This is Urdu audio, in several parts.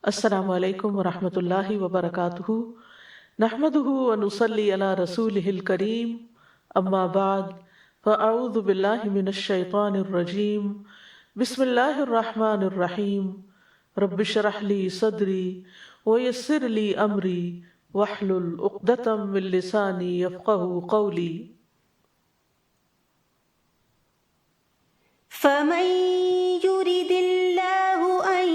السلام علیکم ورحمۃ اللہ وبرکاتہ، نحمدہ ونصلی علی رسولہ الکریم، اما بعد فاعوذ باللہ من الشیطان الرجیم، بسم اللہ الرحمن الرحیم، رب اشرح لی صدری ویسر لی امری واحلل عقدۃ من لسانی یفقہوا قولی۔ فمن يرد الله أن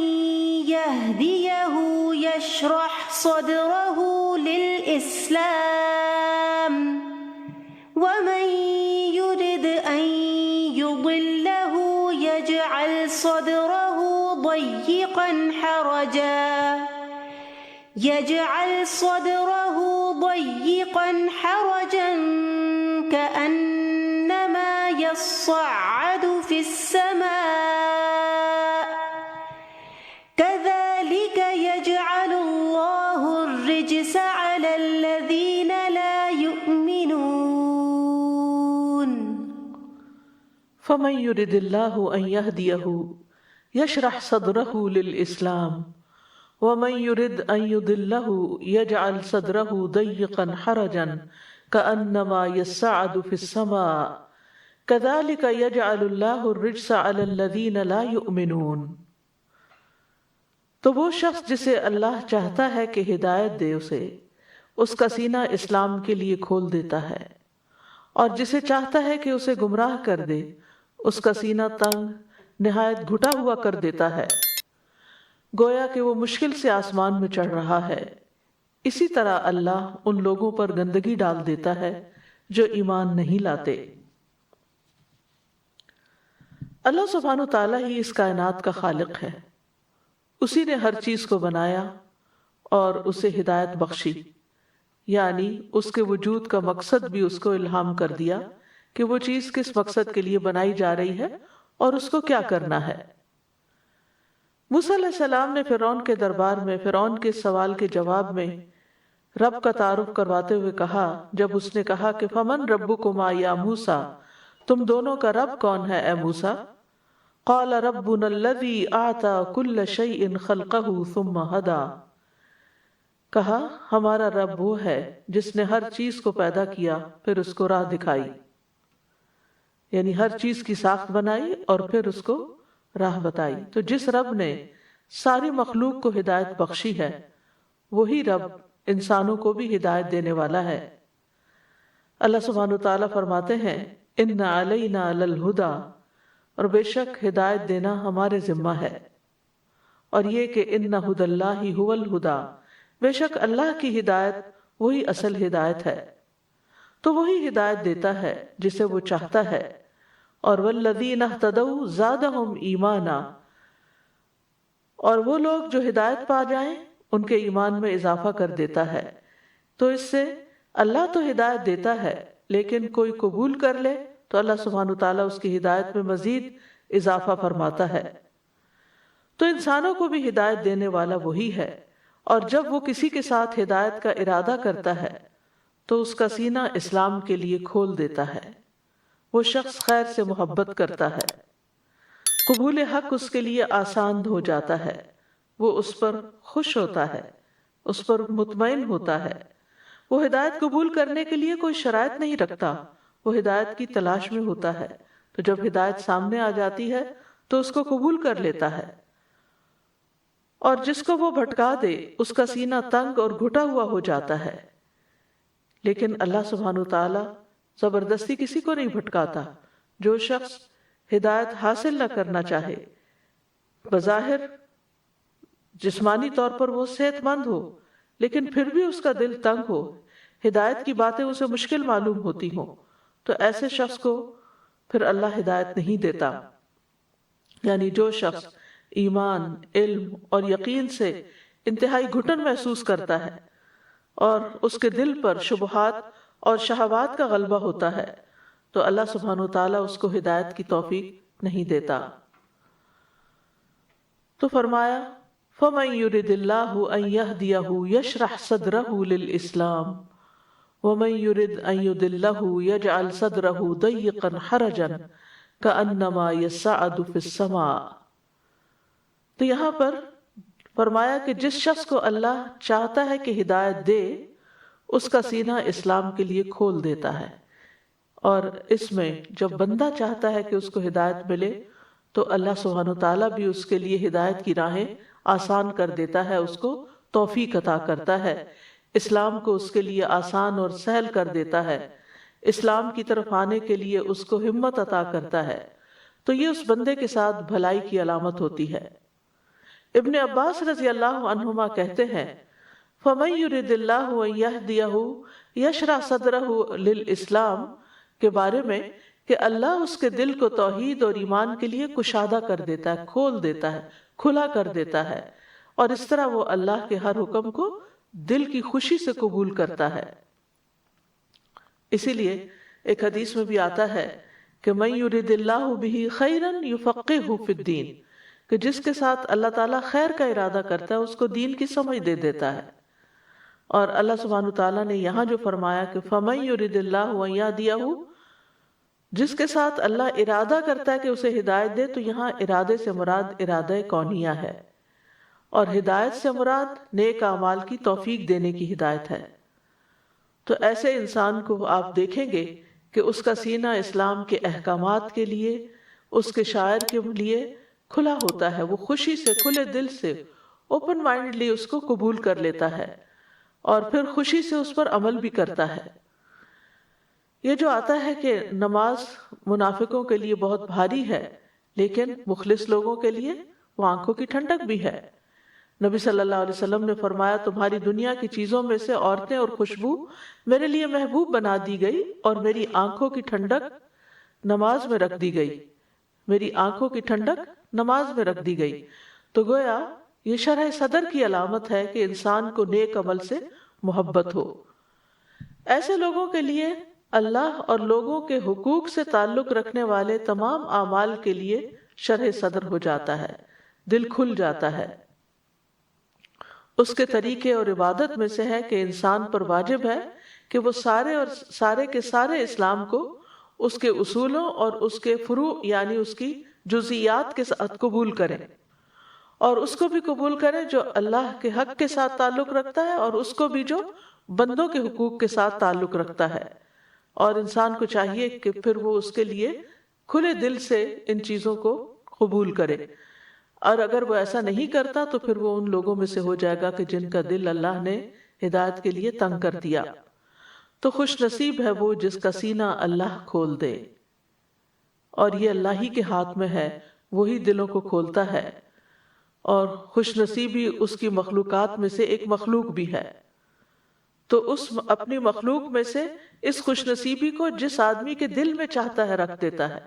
يهديه يشرح صدره للإسلام ومن يرد أن يضله يجعل صدره ضيقا حرجا كأنما يصعد في السماء كذلك يجعل الله الرجس على الذين لا يؤمنون۔ فمن يرد الله أن يهديه يشرح صدره للإسلام ومن يرد أن يضله يجعل صدره ضيقا حرجا كأنما يصعد في السماء كذلك يجعل الله الرجس على الذين لا يؤمنون۔ تو وہ شخص جسے اللہ چاہتا ہے کہ ہدایت دے اسے اس کا سینہ اسلام کے لیے کھول دیتا ہے، اور جسے چاہتا ہے کہ اسے گمراہ کر دے اس کا سینہ تنگ نہایت گھٹا ہوا کر دیتا ہے، گویا کہ وہ مشکل سے آسمان میں چڑھ رہا ہے۔ اسی طرح اللہ ان لوگوں پر گندگی ڈال دیتا ہے جو ایمان نہیں لاتے۔ اللہ سبحانہ تعالیٰ ہی اس کائنات کا خالق ہے، اسی نے ہر چیز کو بنایا اور اسے ہدایت بخشی، یعنی اس کے وجود کا مقصد بھی اس کو الہام کر دیا کہ وہ چیز کس مقصد کے لیے بنائی جا رہی ہے اور اس کو کیا کرنا ہے۔ موسیٰ علیہ السلام نے فرعون کے دربار میں فرعون کے سوال کے جواب میں رب کا تعارف کرواتے ہوئے کہا، جب اس نے کہا کہ فمن ربکما یا موسیٰ، تم دونوں کا رب کون ہے اے موسیٰ؟ قال ربنا الذی اعطى كل شیء خلقہ ثم ہدی، کہا ہمارا رب وہ ہے جس نے ہر چیز کو پیدا کیا پھر اس کو راہ دکھائی، یعنی ہر چیز کی ساخت بنائی اور پھر اس کو راہ بتائی۔ تو جس رب نے ساری مخلوق کو ہدایت بخشی ہے وہی رب انسانوں کو بھی ہدایت دینے والا ہے۔ اللہ سبحانہ تعالیٰ فرماتے ہیں ان علینا للہدی، اور بے شک ہدایت دینا ہمارے ذمہ ہے، اور یہ کہ ان ھدی اللہ ھو الھدی، بے شک اللہ کی ہدایت وہی اصل ہدایت ہے۔ تو وہی ہدایت دیتا ہے جسے وہ چاہتا ہے، اور والذین اہتدوا زادہم ایمانا، اور وہ لوگ جو ہدایت پا جائیں ان کے ایمان میں اضافہ کر دیتا ہے۔ تو اس سے اللہ تو ہدایت دیتا ہے، لیکن کوئی قبول کر لے تو اللہ سبحانہ تعالیٰ اس کی ہدایت میں مزید اضافہ فرماتا ہے۔ تو انسانوں کو بھی ہدایت دینے والا وہی ہے، اور جب وہ کسی کے ساتھ ہدایت کا ارادہ کرتا ہے تو اس کا سینہ اسلام کے لیے کھول دیتا ہے، وہ شخص خیر سے محبت کرتا ہے، قبول حق اس کے لیے آسان ہو جاتا ہے، وہ اس پر خوش ہوتا ہے، اس پر مطمئن ہوتا ہے۔ وہ ہدایت قبول کرنے کے لیے کوئی شرائط نہیں رکھتا، وہ ہدایت کی تلاش میں ہوتا ہے، تو جب ہدایت سامنے آ جاتی ہے تو اس کو قبول کر لیتا ہے، اور جس کو وہ بھٹکا دے اس کا سینہ تنگ اور گھٹا ہوا ہو جاتا ہے۔ لیکن اللہ سبحانہ تعالیٰ زبردستی کسی کو نہیں بھٹکاتا۔ جو شخص ہدایت حاصل نہ کرنا چاہے، بظاہر جسمانی طور پر وہ صحت مند ہو لیکن پھر بھی اس کا دل تنگ ہو، ہدایت کی باتیں اسے مشکل معلوم ہوتی ہوں، تو ایسے شخص کو پھر اللہ ہدایت نہیں دیتا۔ یعنی جو شخص ایمان، علم اور یقین سے انتہائی گھٹن محسوس کرتا ہے اور اس کے دل پر شبہات اور شہوات کا غلبہ ہوتا ہے تو اللہ سبحانہ وتعالیٰ اس کو ہدایت کی توفیق نہیں دیتا۔ تو فرمایا فَمَن يُرِدِ اللَّهُ أَن يَهْدِيَهُ يَشْرَحْ صَدْرَهُ لِلْإِسْلَامِ وَمَن يُرِدْ أَن يُضِلَّهُ يَجْعَلْ صَدْرَهُ ضَيِّقًا حَرَجًا كَأَنَّمَا يَصَّعَّدُ فِي السَّمَاءِ۔ تو یہاں پر فرمایا کہ جس شخص کو اللہ چاہتا ہے کہ ہدایت دے اس کا سینہ اسلام کے لیے کھول دیتا ہے، اور اس میں جب بندہ چاہتا ہے کہ اس کو ہدایت ملے تو اللہ سبحانہ وتعالیٰ بھی اس کے لیے ہدایت کی راہیں آسان کر دیتا ہے، اس کو توفیق عطا کرتا ہے، اسلام کو اس کے لیے آسان اور سہل کر دیتا ہے، اسلام کی طرف آنے کے لیے اس کو ہمت عطا کرتا ہے، تو یہ اس بندے کے ساتھ بھلائی کی علامت ہوتی ہے۔ ابن عباس رضی اللہ عنہما کہتے ہیں فَمَن يُرِدِ اللَّهُ أَن يَهْدِيَهُ يَشْرَحْ صَدْرَهُ لِلْإِسْلَامِ کے بارے میں کہ اللہ اس کے دل کو توحید اور ایمان کے لیے کشادہ کر دیتا ہے، کھول دیتا ہے، کھلا کر دیتا ہے، اور اس طرح وہ اللہ کے ہر حکم کو دل کی خوشی سے قبول کرتا ہے۔ اسی لیے ایک حدیث میں بھی آتا ہے کہ مَن يُرِدِ اللَّهُ بِهِ خَيْرًا يُفَقِّهْهُ فِي الدِّينِ، کہ جس کے ساتھ اللہ تعالیٰ خیر کا ارادہ کرتا ہے اس کو دین کی سمجھ دے دیتا ہے۔ اور اللہ سبحانہ تعالیٰ نے یہاں جو فرمایا کہ فَمَن يُرِدِ اللَّهُ أَن يَهْدِيَهُ، جس کے ساتھ اللہ ارادہ کرتا ہے کہ اسے ہدایت دے، تو یہاں ارادے سے مراد ارادہ کونیہ ہے، اور ہدایت سے مراد نیک اعمال کی توفیق دینے کی ہدایت ہے۔ تو ایسے انسان کو آپ دیکھیں گے کہ اس کا سینہ اسلام کے احکامات کے لیے، اس کے شاعر کے لیے کھلا ہوتا ہے، وہ خوشی سے، کھلے دل سے، اوپن مائنڈلی اس کو قبول کر لیتا ہے اور پھر خوشی سے اس پر عمل بھی کرتا ہے۔ یہ جو آتا ہے کہ نماز منافقوں کے لیے بہت بھاری ہے لیکن مخلص لوگوں کے لیے وہ آنکھوں کی ٹھنڈک بھی ہے۔ نبی صلی اللہ علیہ وسلم نے فرمایا تمہاری دنیا کی چیزوں میں سے عورتیں اور خوشبو میرے لیے محبوب بنا دی گئی اور میری آنکھوں کی ٹھنڈک نماز میں رکھ دی گئی، میری آنکھوں کی ٹھنڈک نماز میں رکھ دی گئی۔ تو گویا یہ شرح صدر کی علامت ہے کہ انسان کو نیک عمل سے محبت ہو۔ ایسے لوگوں کے لیے اللہ اور لوگوں کے حقوق سے تعلق رکھنے والے تمام اعمال کے لیے شرح صدر ہو جاتا ہے، دل کھل جاتا ہے۔ اس کے طریقے اور عبادت میں سے ہے کہ انسان پر واجب ہے کہ وہ سارے کے سارے اسلام کو اس کے اصولوں اور اس کے فروع یعنی اس کی جزئیات کے ساتھ قبول کریں، اور اس کو بھی قبول کریں جو اللہ کے حق کے ساتھ تعلق رکھتا ہے اور اس کو بھی جو بندوں کے حقوق کے ساتھ تعلق رکھتا ہے، اور انسان کو چاہیے کہ پھر وہ اس کے لیے کھلے دل سے ان چیزوں کو قبول کرے، اور اگر وہ ایسا نہیں کرتا تو پھر وہ ان لوگوں میں سے ہو جائے گا کہ جن کا دل اللہ نے ہدایت کے لیے تنگ کر دیا۔ تو خوش نصیب ہے وہ جس کا سینہ اللہ کھول دے، اور یہ اللہ ہی کے ہاتھ میں ہے، وہی دلوں کو کھولتا ہے، اور خوش نصیبی اس کی مخلوقات میں سے ایک مخلوق بھی ہے، تو اس اپنی مخلوق میں سے اس خوش نصیبی کو جس آدمی کے دل میں چاہتا ہے رکھ دیتا ہے،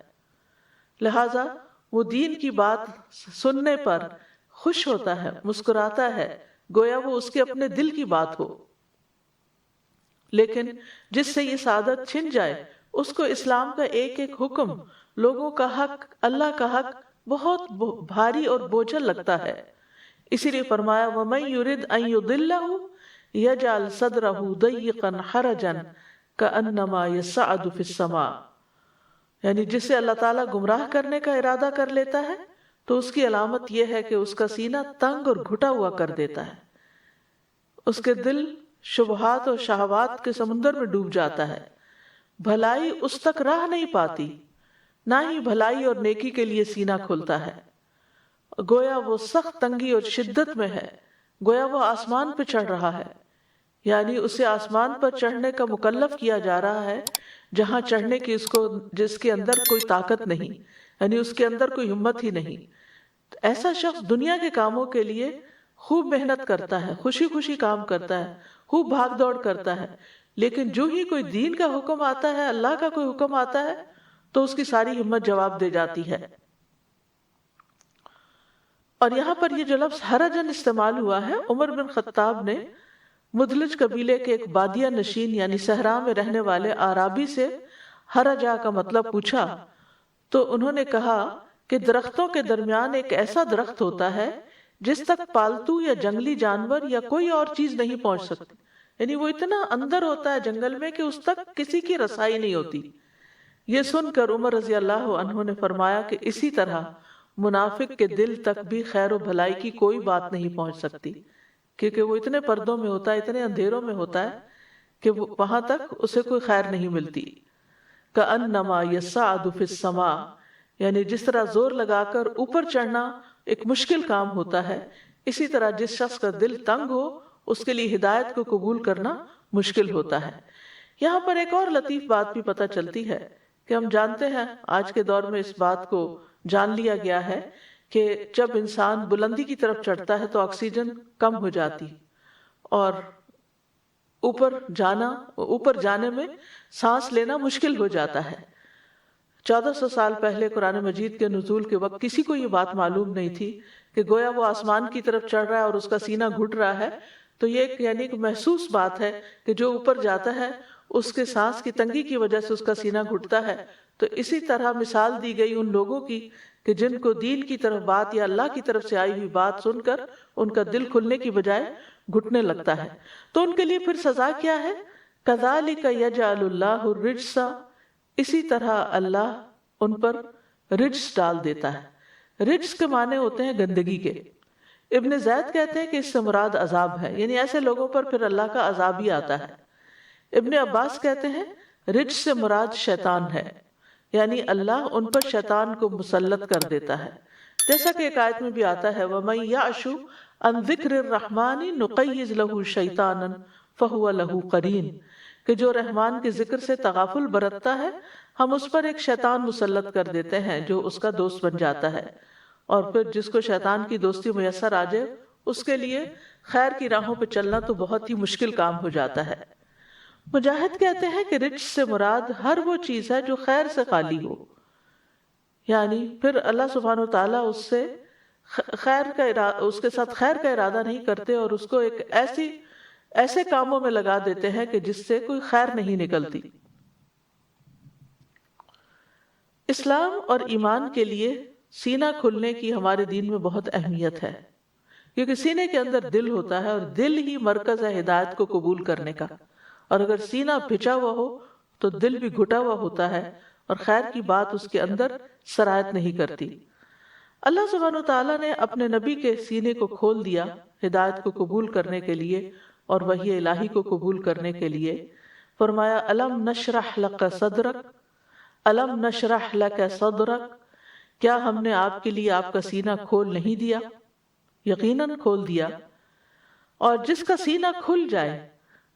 لہذا وہ دین کی بات سننے پر خوش ہوتا ہے، مسکراتا ہے، گویا وہ اس کے اپنے دل کی بات ہو۔ لیکن جس سے یہ سعادت چھن جائے اس کو اسلام کا ایک ایک حکم، لوگوں کا حق، اللہ کا حق بہت بھاری اور بوجھل لگتا ہے۔ اسی لیے فرمایا وَمَن يُرِدْ أَن يُضِلَّهُ يَجْعَلْ صَدْرَهُ ضَيِّقًا حَرَجًا كَأَنَّمَا يَصَّعَدُ فِي السَّمَاءِ، یعنی جسے اللہ تعالیٰ گمراہ کرنے کا ارادہ کر لیتا ہے تو اس کی علامت یہ ہے کہ اس کا سینہ تنگ اور گھٹا ہوا کر دیتا ہے، اس کے دل شبہات اور شہوات کے سمندر میں ڈوب جاتا ہے، بھلائی اس تک راہ نہیں پاتی، نہ ہی بھلائی اور نیکی کے لیے سینہ کھلتا ہے، گویا وہ سخت تنگی اور شدت میں ہے، گویا وہ آسمان پہ چڑھ رہا ہے، یعنی اسے آسمان پر چڑھنے کا مکلف کیا جا رہا ہے جہاں چڑھنے کی جس کے اندر کوئی طاقت نہیں، یعنی اس کے اندر کوئی ہمت ہی نہیں۔ ایسا شخص دنیا کے کاموں کے لیے خوب محنت کرتا ہے، خوشی خوشی کام کرتا ہے، خوب بھاگ دوڑ کرتا ہے، لیکن جو ہی کوئی دین کا حکم آتا ہے، اللہ کا کوئی حکم آتا ہے تو اس کی ساری ہمت جواب دے جاتی ہے۔ اور یہاں پر یہ جو لفظ حرجن استعمال ہوا ہے، عمر بن خطاب نے مدلج قبیلے کے ایک بادیہ نشین یعنی صحرا میں رہنے والے اعرابی سے حرجہ کا مطلب پوچھا تو انہوں نے کہا کہ درختوں کے درمیان ایک ایسا درخت ہوتا ہے جس تک پالتو یا جنگلی جانور یا کوئی اور چیز نہیں پہنچ سکتی، یعنی وہ اتنا اندر ہوتا ہے جنگل میں کہ اس تک کسی کی رسائی نہیں ہوتی۔ یہ سن کر عمر رضی اللہ عنہ نے فرمایا کہ اسی طرح منافق کے دل تک بھی خیر و بھلائی کی کوئی بات نہیں پہنچ سکتی، کیونکہ وہ اتنے پردوں میں ہوتا ہے، اتنے اندھیروں میں ہوتا ہے کہ وہاں تک اسے کوئی خیر نہیں ملتی۔ کأنما یصعد فی السماء، یعنی جس طرح زور لگا کر اوپر چڑھنا ایک مشکل کام ہوتا ہے، اسی طرح جس شخص کا دل تنگ ہو اس کے لیے ہدایت کو قبول کرنا مشکل ہوتا ہے۔ یہاں پر ایک اور لطیف بات بھی پتہ چلتی ہے کہ ہم جانتے ہیں آج کے دور میں اس بات کو جان لیا گیا ہے کہ جب انسان بلندی کی طرف چڑھتا ہے تو آکسیجن کم ہو جاتی اور اوپر جانے میں سانس لینا مشکل ہو جاتا ہے۔ 1400 سال پہلے قرآن مجید کے نزول کے وقت کسی کو یہ بات معلوم نہیں تھی کہ گویا وہ آسمان کی طرف چڑھ رہا ہے اور اس کا سینہ گھٹ رہا ہے، تو یہ ایک محسوس بات ہے کہ جو اوپر جاتا ہے اس کے سانس کی تنگی کی وجہ سے اس کا سینہ گھٹتا ہے۔ تو اسی طرح مثال دی گئی ان لوگوں کی کہ جن کو دین کی طرف بات یا اللہ کی طرف سے آئی ہوئی بات سن کر ان کا دل کھلنے کی بجائے گھٹنے لگتا ہے، تو ان کے لیے پھر سزا کیا ہے؟ کذالک یجعل اللہ الرجس، اسی طرح اللہ ان پر رجس ڈال دیتا ہے۔ رجس کے معنی ہوتے ہیں گندگی کے۔ ابن زید کہتے ہیں کہ اس سے مراد عذاب ہے، یعنی ایسے لوگوں پر پھر اللہ کا عذاب ہی آتا ہے۔ ابن عباس کہتے ہیں رجس سے مراد شیطان ہے، یعنی اللہ ان پر شیطان کو مسلط کر دیتا ہے، جیسا کہ ایک آیت میں بھی آتا ہے وَمَن يَعْشُ عَن ذِكْرِ الرَّحْمَنِ نُقَيِّضْ لَهُ شَيْطَانًا فَهُوَ لَهُ قَرِينٌ، کہ جو رحمان کے ذکر سے تغافل برتتا ہے ہم اس پر ایک شیطان مسلط کر دیتے ہیں جو اس کا دوست بن جاتا ہے، اور پھر جس کو شیطان کی دوستی میسر آ جائے اس کے لیے خیر کی راہوں پہ چلنا تو بہت ہی مشکل کام ہو جاتا ہے۔ مجاہد کہتے ہیں کہ رجس سے مراد ہر وہ چیز ہے جو خیر سے خالی ہو، یعنی پھر اللہ سبحانہ وتعالیٰ اس کے ساتھ خیر کا ارادہ نہیں کرتے اور اس کو ایک ایسے کاموں میں لگا دیتے ہیں کہ جس سے کوئی خیر نہیں نکلتی۔ اسلام اور ایمان کے لیے سینہ کھلنے کی ہمارے دین میں بہت اہمیت ہے، کیونکہ سینے کے اندر دل ہوتا ہے اور دل ہی مرکز ہے ہدایت کو قبول کرنے کا، اور اگر سینہ بھچا ہوا ہو تو دل بھی گھٹا ہوا ہوتا ہے اور خیر کی بات اس کے اندر سرایت نہیں کرتی۔ اللہ سبحانہ وتعالیٰ نے اپنے نبی کے سینے کو کھول دیا ہدایت کو قبول کرنے کے لیے اور وحی الہی کو قبول کرنے کے لیے۔ فرمایا الم نشرح لک صدرک، الم نشرح لک صدرک، کیا ہم نے آپ کے لیے آپ کا سینہ کھول نہیں دیا؟ یقیناً کھول دیا، اور جس کا سینہ کھل جائے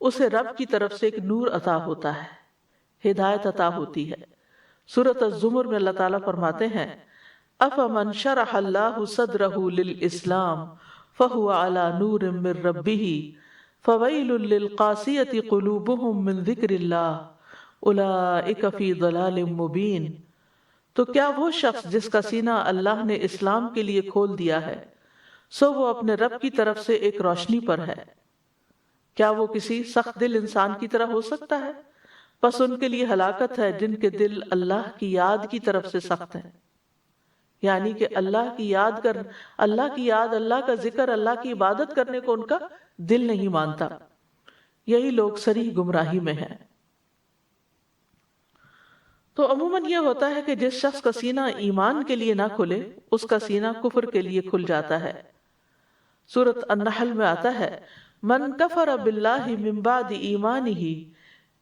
اسے رب کی طرف سے ایک نور عطا ہوتا ہے، ہدایت عطا ہوتی ہے۔ سورۃ الزمر میں اللہ تعالیٰ فرماتے ہیں افمن شرح اللہ صدرہ للاسلام فہو علی نور من ربہ فویل للقاسیۃ قلوبہم من ذکر اللہ اولئک فی ضلال مبین۔ تو کیا وہ شخص جس کا سینہ اللہ نے اسلام کے لیے کھول دیا ہے سو وہ اپنے رب کی طرف سے ایک روشنی پر ہے، کیا وہ کسی سخت دل انسان کی طرح ہو سکتا ہے؟ پس ان کے لیے ہلاکت ہے جن کے دل اللہ کی یاد کی طرف سے سخت ہیں، یعنی کہ اللہ کی یاد، اللہ کا ذکر، اللہ کی عبادت کرنے کو ان کا دل نہیں مانتا۔ یہی لوگ صریح گمراہی میں ہیں۔ تو عموماً یہ ہوتا ہے کہ جس شخص کا سینہ ایمان کے لیے نہ کھلے اس کا سینہ کفر کے لیے کھل جاتا ہے۔ سورۃ النحل میں آتا ہے من کفر باللہ من بعد ایمانہ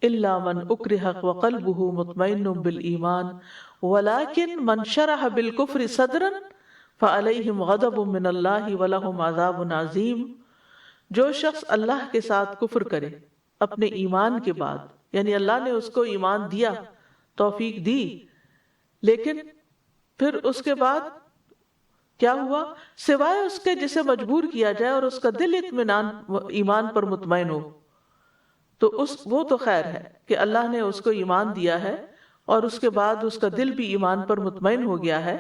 الا من اکرہ وقلبہ مطمئن بالایمان ولکن من شرح بالکفر صدرا فعلیہم غضب من اللہ ولہم عذاب عظیم۔ جو شخص اللہ کے ساتھ کفر کرے اپنے ایمان کے بعد، یعنی اللہ نے اس کو ایمان دیا، توفیق دی، لیکن پھر اس کے بعد کیا ہوا؟ سوائے اس کے جسے مجبور کیا جائے اور اس کا دل اطمینان ایمان پر مطمئن ہو، تو وہ تو خیر ہے کہ اللہ نے اس کو ایمان دیا ہے اور اس کے بعد اس کا دل بھی ایمان پر مطمئن ہو گیا ہے۔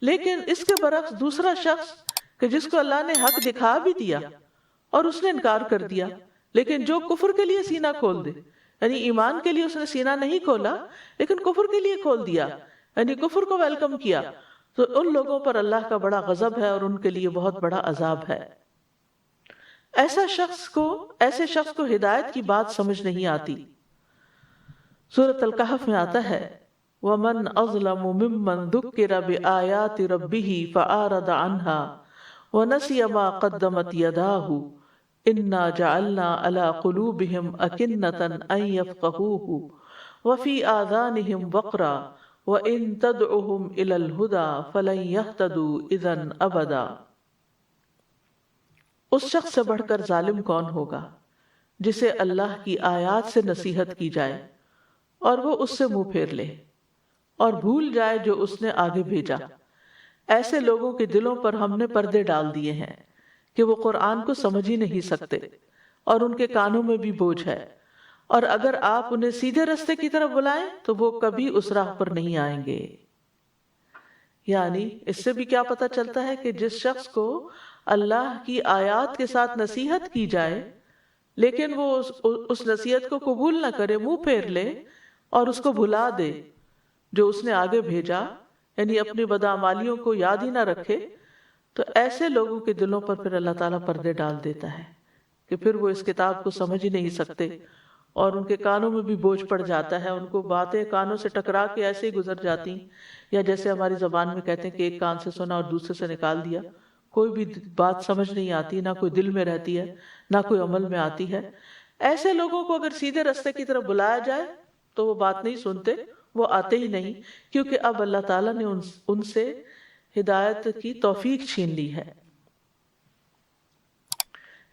لیکن اس کے برعکس دوسرا شخص کہ جس کو اللہ نے حق دکھا بھی دیا اور اس نے انکار کر دیا، لیکن جو کفر کے لیے سینہ کھول دے، یعنی ایمان کے لیے اس نے سینہ نہیں کھولا لیکن کفر کے لیے کھول دیا، یعنی کفر کو ویلکم کیا، تو ان لوگوں پر اللہ کا بڑا غضب ہے اور ان کے لیے بہت بڑا عذاب ہے۔ ایسے شخص کو ہدایت کی بات سمجھ نہیں آتی۔ سورۃ الکہف میں آتا ہے ومن اظلم ممن ذکر بآیات ربہ فأعرض عنها ونسی ما قدمت یداہ انا جعلنا علی قلوبہم اکنۃ ان یفقہوہ وفی آذانہم وقرا وَإِن تَدْعُهُمْ إِلَى الْهُدَى فَلَن يَهْتَدُوا إِذًا أَبَدًا۔ اس شخص سے بڑھ کر ظالم کون ہوگا جسے اللہ کی آیات سے نصیحت کی جائے اور وہ اس سے منہ پھیر لے اور بھول جائے جو اس نے آگے بھیجا۔ ایسے لوگوں کے دلوں پر ہم نے پردے ڈال دیے ہیں کہ وہ قرآن کو سمجھ ہی نہیں سکتے اور ان کے کانوں میں بھی بوجھ ہے، اور اگر آپ انہیں سیدھے رستے کی طرف بلائیں تو وہ کبھی اس راہ پر نہیں آئیں گے۔ یعنی اس سے بھی کیا پتہ چلتا ہے کہ جس شخص کو اللہ کی آیات کے ساتھ نصیحت کی جائے لیکن وہ اس نصیحت کو قبول نہ کرے، منہ پھیر لے اور اس کو بھلا دے جو اس نے آگے بھیجا، یعنی اپنی بدعمالیوں کو یاد ہی نہ رکھے، تو ایسے لوگوں کے دلوں پر پھر اللہ تعالیٰ پردے ڈال دیتا ہے کہ پھر وہ اس کتاب کو سمجھ ہی نہیں سکتے اور ان کے کانوں میں بھی بوجھ پڑ جاتا ہے، ان کو باتیں کانوں سے ٹکرا کے ایسے ہی گزر جاتی، یا جیسے ہماری زبان میں کہتے ہیں کہ ایک کان سے سنا اور دوسرے سے نکال دیا، کوئی بھی بات سمجھ نہیں آتی، نہ کوئی دل میں رہتی ہے نہ کوئی عمل میں آتی ہے۔ ایسے لوگوں کو اگر سیدھے رستے کی طرف بلایا جائے تو وہ بات نہیں سنتے، وہ آتے ہی نہیں، کیونکہ اب اللہ تعالیٰ نے ان سے ہدایت کی توفیق چھین لی ہے۔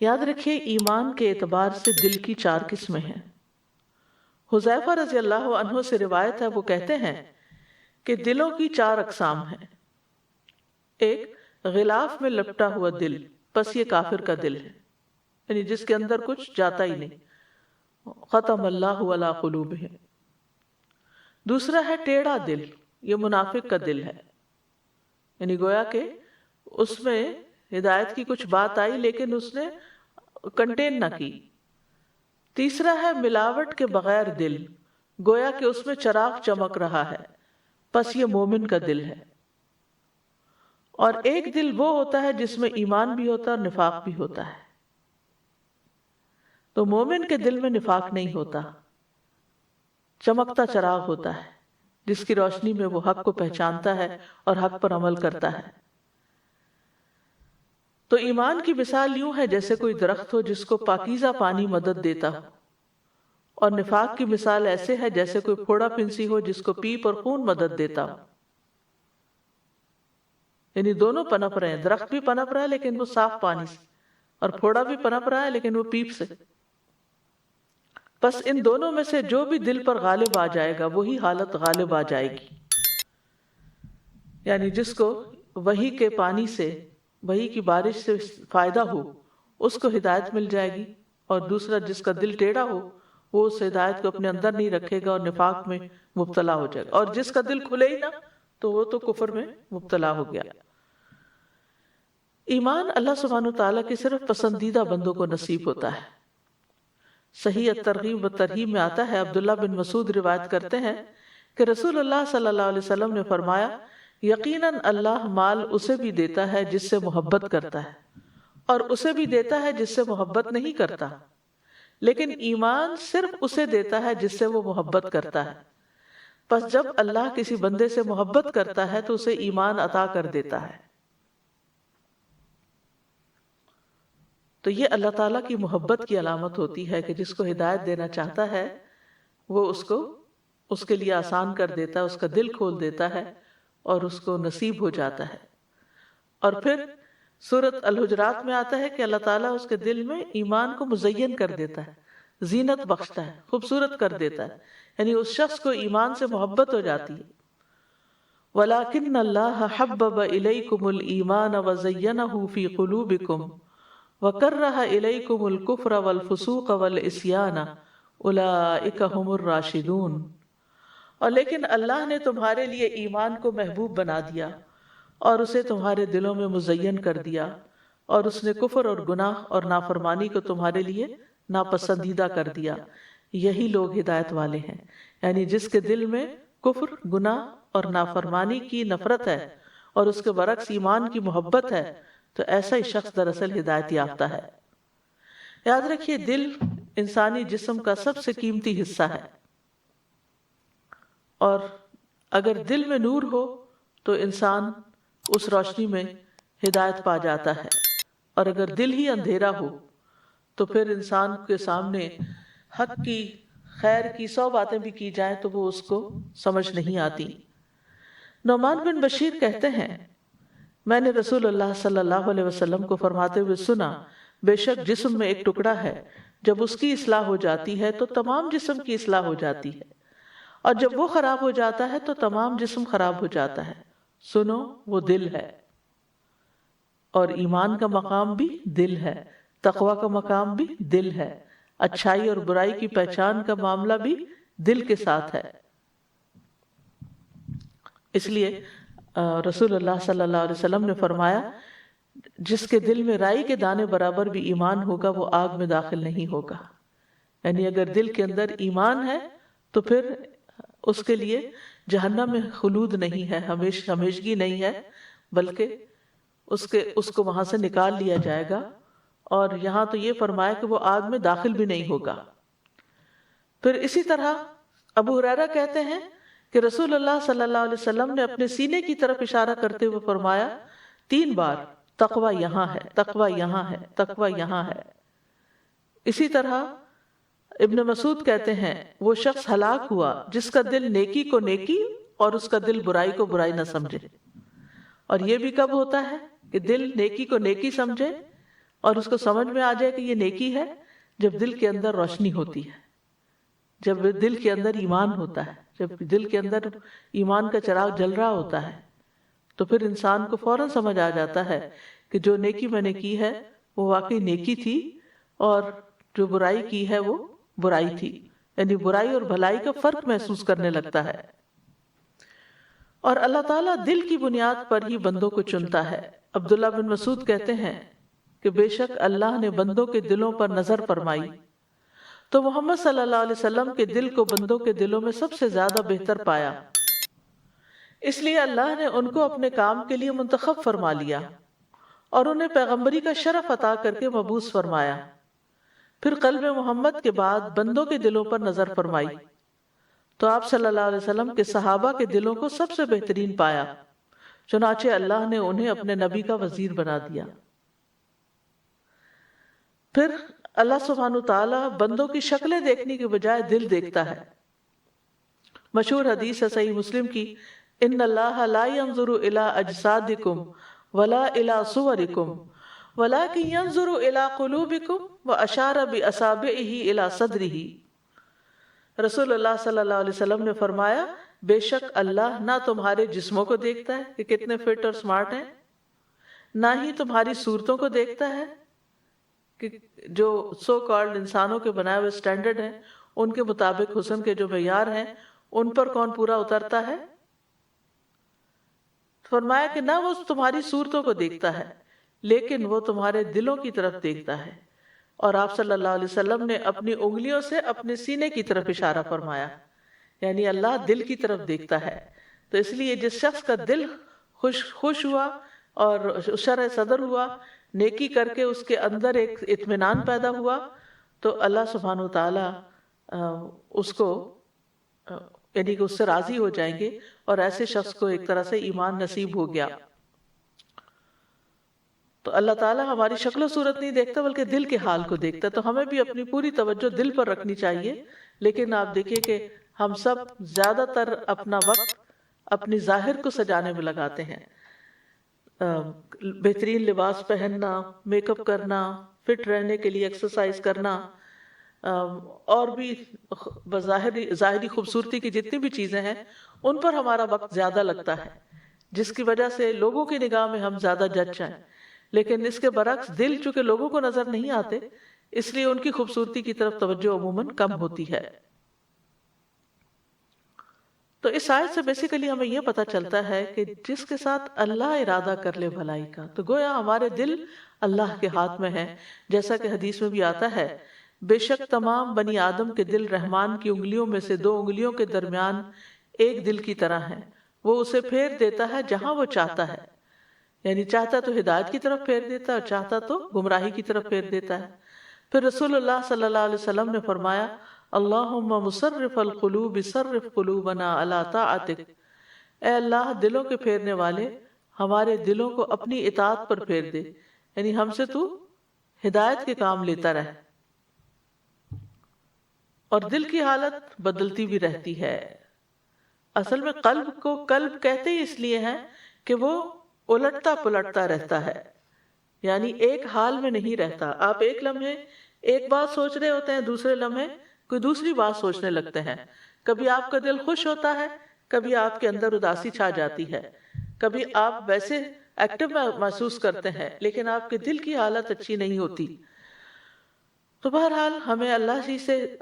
یاد رکھیے ایمان کے اعتبار سے دل کی 4 قسمیں ہیں۔ حذیفہ رضی اللہ عنہ سے روایت ہے، وہ کہتے ہیں کہ دلوں کی 4 اقسام ہیں۔ ایک غلاف میں لپٹا ہوا دل، بس یہ کافر کا دل ہے، یعنی جس کے اندر کچھ جاتا ہی نہیں، ختم اللہ علی قلوبہم۔ دوسرا ہے ٹیڑھا دل، یہ منافق کا دل ہے، یعنی گویا کہ اس میں ہدایت کی کچھ بات آئی لیکن اس نے کنٹین نہ کی۔ تیسرا ہے ملاوٹ کے بغیر دل، گویا کہ اس میں چراغ چمک رہا ہے، پس یہ مومن کا دل ہے۔ اور ایک دل وہ ہوتا ہے جس میں ایمان بھی ہوتا ہے اور نفاق بھی ہوتا ہے۔ تو مومن کے دل میں نفاق نہیں ہوتا، چمکتا چراغ ہوتا ہے جس کی روشنی میں وہ حق کو پہچانتا ہے اور حق پر عمل کرتا ہے۔ تو ایمان کی مثال یوں ہے جیسے کوئی درخت ہو جس کو پاکیزہ پانی مدد دیتا ہو، اور نفاق کی مثال ایسے ہے جیسے کوئی پھوڑا پھنسی ہو جس کو پیپ اور خون مدد دیتا ہو۔ یعنی دونوں پنپ رہے ہیں، درخت بھی پنپ رہا ہے لیکن وہ صاف پانی سے، اور پھوڑا بھی پنپ رہا ہے لیکن وہ پیپ سے۔ بس ان دونوں میں سے جو بھی دل پر غالب آ جائے گا وہی حالت غالب آ جائے گی۔ یعنی جس کو وحی کے پانی سے، وحی کی بارش سے فائدہ ہو اس کو ہدایت مل جائے گی، اور دوسرا جس کا دل ٹیڑھا ہو وہ اس ہدایت کو اپنے اندر نہیں رکھے گا اور نفاق میں مبتلا ہو جائے گا، اور جس کا دل کھلے ہی نہ تو وہ تو کفر میں مبتلا ہو گیا۔ ایمان اللہ سبحانہ وتعالیٰ کے صرف پسندیدہ بندوں کو نصیب ہوتا ہے۔ صحیح الترغیب و ترہیب میں آتا ہے، عبداللہ بن مسعود روایت کرتے ہیں کہ رسول اللہ صلی اللہ علیہ وسلم نے فرمایا، یقیناً اللہ مال اسے بھی دیتا ہے جس سے محبت کرتا ہے، اور اسے بھی دیتا ہے جس سے محبت نہیں کرتا، لیکن ایمان صرف اسے دیتا ہے جس سے وہ محبت کرتا ہے۔ پس جب اللہ کسی بندے سے محبت کرتا ہے تو اسے ایمان عطا کر دیتا ہے۔ تو یہ اللہ تعالیٰ کی محبت کی علامت ہوتی ہے کہ جس کو ہدایت دینا چاہتا ہے وہ اس کے لیے آسان کر دیتا ہے، اس کا دل کھول دیتا ہے اور اس کو نصیب ہو جاتا ہے۔ اور پھر سورۃ الحجرات میں آتا ہے کہ اللہ تعالیٰ اس کے دل میں ایمان کو مزین کر دیتا ہے، زینت بخشتا ہے، خوبصورت کر دیتا ہے، یعنی اس شخص کو ایمان سے محبت ہو جاتی ہے۔ وَلَكِنَّ اللَّهَ حَبَّبَ إِلَيْكُمُ الْإِيمَانَ وَزَيَّنَهُ فِي قُلُوبِكُمْ وَكَرَّهَ إِلَيْكُمُ الْكُفْرَ وَالْفُسُوقَ وَالْعِصْيَانَ أُولَئِكَ هُمُ الرَّاشِدُونَ۔ اور لیکن اللہ نے تمہارے لیے ایمان کو محبوب بنا دیا اور اسے تمہارے دلوں میں مزین کر دیا، اور اس نے کفر اور گناہ اور نافرمانی کو تمہارے لیے ناپسندیدہ کر دیا۔ یہی لوگ ہدایت والے ہیں، یعنی جس کے دل میں کفر، گناہ اور نافرمانی کی نفرت ہے اور اس کے برعکس ایمان کی محبت ہے، تو ایسا ہی شخص دراصل ہدایت یافتہ ہے۔ یاد رکھیے دل انسانی جسم کا سب سے قیمتی حصہ ہے، اور اگر دل میں نور ہو تو انسان اس روشنی میں ہدایت پا جاتا ہے، اور اگر دل ہی اندھیرا ہو تو پھر انسان کے سامنے حق کی، خیر کی 100 باتیں بھی کی جائیں تو وہ اس کو سمجھ نہیں آتی۔ نعمان بن بشیر کہتے ہیں میں نے رسول اللہ صلی اللہ علیہ وسلم کو فرماتے ہوئے سنا، بے شک جسم میں ایک ٹکڑا ہے، جب اس کی اصلاح ہو جاتی ہے تو تمام جسم کی اصلاح ہو جاتی ہے، اور جب وہ خراب ہو جاتا ہے تو تمام جسم خراب ہو جاتا ہے۔ سنو، وہ دل ہے، اور ایمان کا مقام بھی دل ہے، تقوی کا مقام بھی دل ہے، اچھائی اور برائی کی پہچان کا معاملہ بھی دل کے ساتھ ہے۔ اس لیے رسول اللہ صلی اللہ علیہ وسلم نے فرمایا جس کے دل میں رائی کے دانے برابر بھی ایمان ہوگا وہ آگ میں داخل نہیں ہوگا۔ یعنی اگر دل کے اندر ایمان ہے تو پھر اس کے لیے جہنم میں خلود نہیں ہے، ہمیشگی نہیں ہے، بلکہ اس کو وہاں سے نکال لیا جائے گا، اور یہاں تو یہ فرمایا کہ وہ آگ میں داخل بھی نہیں ہوگا۔ پھر اسی طرح ابو ہریرہ کہتے ہیں کہ رسول اللہ صلی اللہ علیہ وسلم نے اپنے سینے کی طرف اشارہ کرتے ہوئے فرمایا 3 بار تقوی یہاں ہے، تقوی یہاں ہے، تقوی یہاں ہے۔ اسی طرح ابن مسعود کہتے ہیں وہ شخص ہلاک ہوا جس کا دل نیکی کو نیکی اور اس کا دل برائی کو برائی نہ سمجھے۔ اور یہ بھی کب ہوتا ہے کہ دل نیکی کو نیکی سمجھے اور اس کو سمجھ میں آ جائے کہ یہ نیکی ہے؟ جب دل کے اندر روشنی ہوتی ہے، جب دل کے اندر ایمان ہوتا ہے، جب دل کے اندر ایمان کا چراغ جل رہا ہوتا ہے تو پھر انسان کو فوراً سمجھ آ جاتا ہے کہ جو نیکی میں نے کی ہے وہ واقعی نیکی تھی، اور جو برائی کی ہے وہ برائی تھی، یعنی برائی اور بھلائی کا فرق محسوس کرنے لگتا ہے۔ اور اللہ تعالیٰ دل کی بنیاد پر ہی بندوں کو چنتا ہے۔ عبداللہ بن مسعود کہتے ہیں کہ بے شک اللہ نے بندوں کے دلوں پر نظر فرمائی تو محمد صلی اللہ علیہ وسلم کے دل کو بندوں کے دلوں میں سب سے زیادہ بہتر پایا، اس لیے اللہ نے ان کو اپنے کام کے لیے منتخب فرما لیا اور انہیں پیغمبری کا شرف عطا کر کے مبعوث فرمایا۔ پھر قلب محمد کے بعد بندوں کے دلوں پر نظر فرمائی تو آپ صلی اللہ علیہ وسلم کے صحابہ کے دلوں کو سب سے بہترین پایا، چنانچہ اللہ نے انہیں اپنے نبی کا وزیر بنا دیا۔ پھر اللہ سبحانہ تعالیٰ بندوں کی شکلیں دیکھنے کے بجائے دل دیکھتا ہے۔ مشہور حدیث ہے صحیح مسلم کی، ان اللہ لا ينظر الى اجسادکم ولا الى صورکم ولكن ينظر الى قلوبکم واشار باصابعہ الى صدرہ۔ رسول اللہ صلی اللہ علیہ وسلم نے فرمایا بے شک اللہ نہ تمہارے جسموں کو دیکھتا ہے کہ کتنے فٹ اور سمارٹ ہیں، نہ ہی تمہاری صورتوں کو دیکھتا ہے کہ جو سو کالڈ انسانوں کے بنائے ہوئے سٹینڈرڈ ہیں ان کے مطابق حسن کے جو معیار ہیں ان پر کون پورا اترتا ہے۔ فرمایا کہ نہ وہ تمہاری صورتوں کو دیکھتا ہے لیکن وہ تمہارے دلوں کی طرف دیکھتا ہے۔ اور آپ صلی اللہ علیہ وسلم نے اپنی انگلیوں سے اپنے سینے کی طرف اشارہ فرمایا، یعنی اللہ دل کی طرف دیکھتا ہے۔ تو اس لیے جس شخص کا دل خوش ہوا اور شرح صدر ہوا، نیکی کر کے اس کے اندر ایک اطمینان پیدا ہوا، تو اللہ سبحانہ وتعالی اس کو یعنی کہ اس سے راضی ہو جائیں گے، اور ایسے شخص کو ایک طرح سے ایمان نصیب ہو گیا۔ تو اللہ تعالیٰ ہماری شکل و صورت نہیں دیکھتا بلکہ دل کے حال کو دیکھتا، تو ہمیں بھی اپنی پوری توجہ دل پر رکھنی چاہیے۔ لیکن آپ دیکھیے کہ ہم سب زیادہ تر اپنا وقت اپنی ظاہر کو سجانے میں لگاتے ہیں، بہترین لباس پہننا، میک اپ کرنا، فٹ رہنے کے لیے ایکسرسائز کرنا، اور بھی ظاہری خوبصورتی کی جتنی بھی چیزیں ہیں ان پر ہمارا وقت زیادہ لگتا ہے، جس کی وجہ سے لوگوں کی نگاہ میں ہم زیادہ جج جائیں۔ لیکن اس کے برعکس دل چونکہ لوگوں کو نظر نہیں آتے، اس لیے ان کی خوبصورتی کی طرف توجہ عموماً کم ہوتی ہے۔ تو اس آیت سے بیسیکلی ہمیں یہ پتہ چلتا ہے کہ جس کے ساتھ اللہ ارادہ کر لے بھلائی کا، تو گویا ہمارے دل اللہ کے ہاتھ میں ہیں، جیسا کہ حدیث میں بھی آتا ہے بے شک تمام بنی آدم کے دل رحمان کی انگلیوں میں سے 2 انگلیوں کے درمیان ایک دل کی طرح ہیں، وہ اسے پھیر دیتا ہے جہاں وہ چاہتا ہے، یعنی چاہتا تو ہدایت کی طرف پھیر دیتا ہے اور چاہتا تو گمراہی کی طرف پھیر دیتا ہے۔ پھر رسول اللہ صلی اللہ علیہ وسلم نے فرمایا اللہم مصرف القلوب صرف قلوبنا علی طاعتک، اے اللہ دلوں کے پھیرنے والے، ہمارے دلوں کو اپنی اطاعت پر پھیر دے، یعنی ہم سے تو ہدایت کے کام لیتا رہ۔ اور دل کی حالت بدلتی بھی رہتی ہے۔ اصل میں قلب کو قلب کہتے ہی اس لیے ہیں کہ وہ الٹتا پلٹتا رہتا ہے، یعنی ایک حال میں نہیں رہتا۔ آپ ایک لمحے ایک بات سوچ رہے ہوتے ہیں، دوسرے لمحے کوئی دوسری بات سوچنے لگتے ہیں۔ کبھی آپ کا دل خوش ہوتا ہے، کبھی آپ کے اندر اداسی چھا جاتی ہے، کبھی آپ ویسے ایکٹیو محسوس کرتے ہیں لیکن آپ کے دل کی حالت اچھی نہیں ہوتی۔ تو بہرحال ہمیں اللہ ہی سے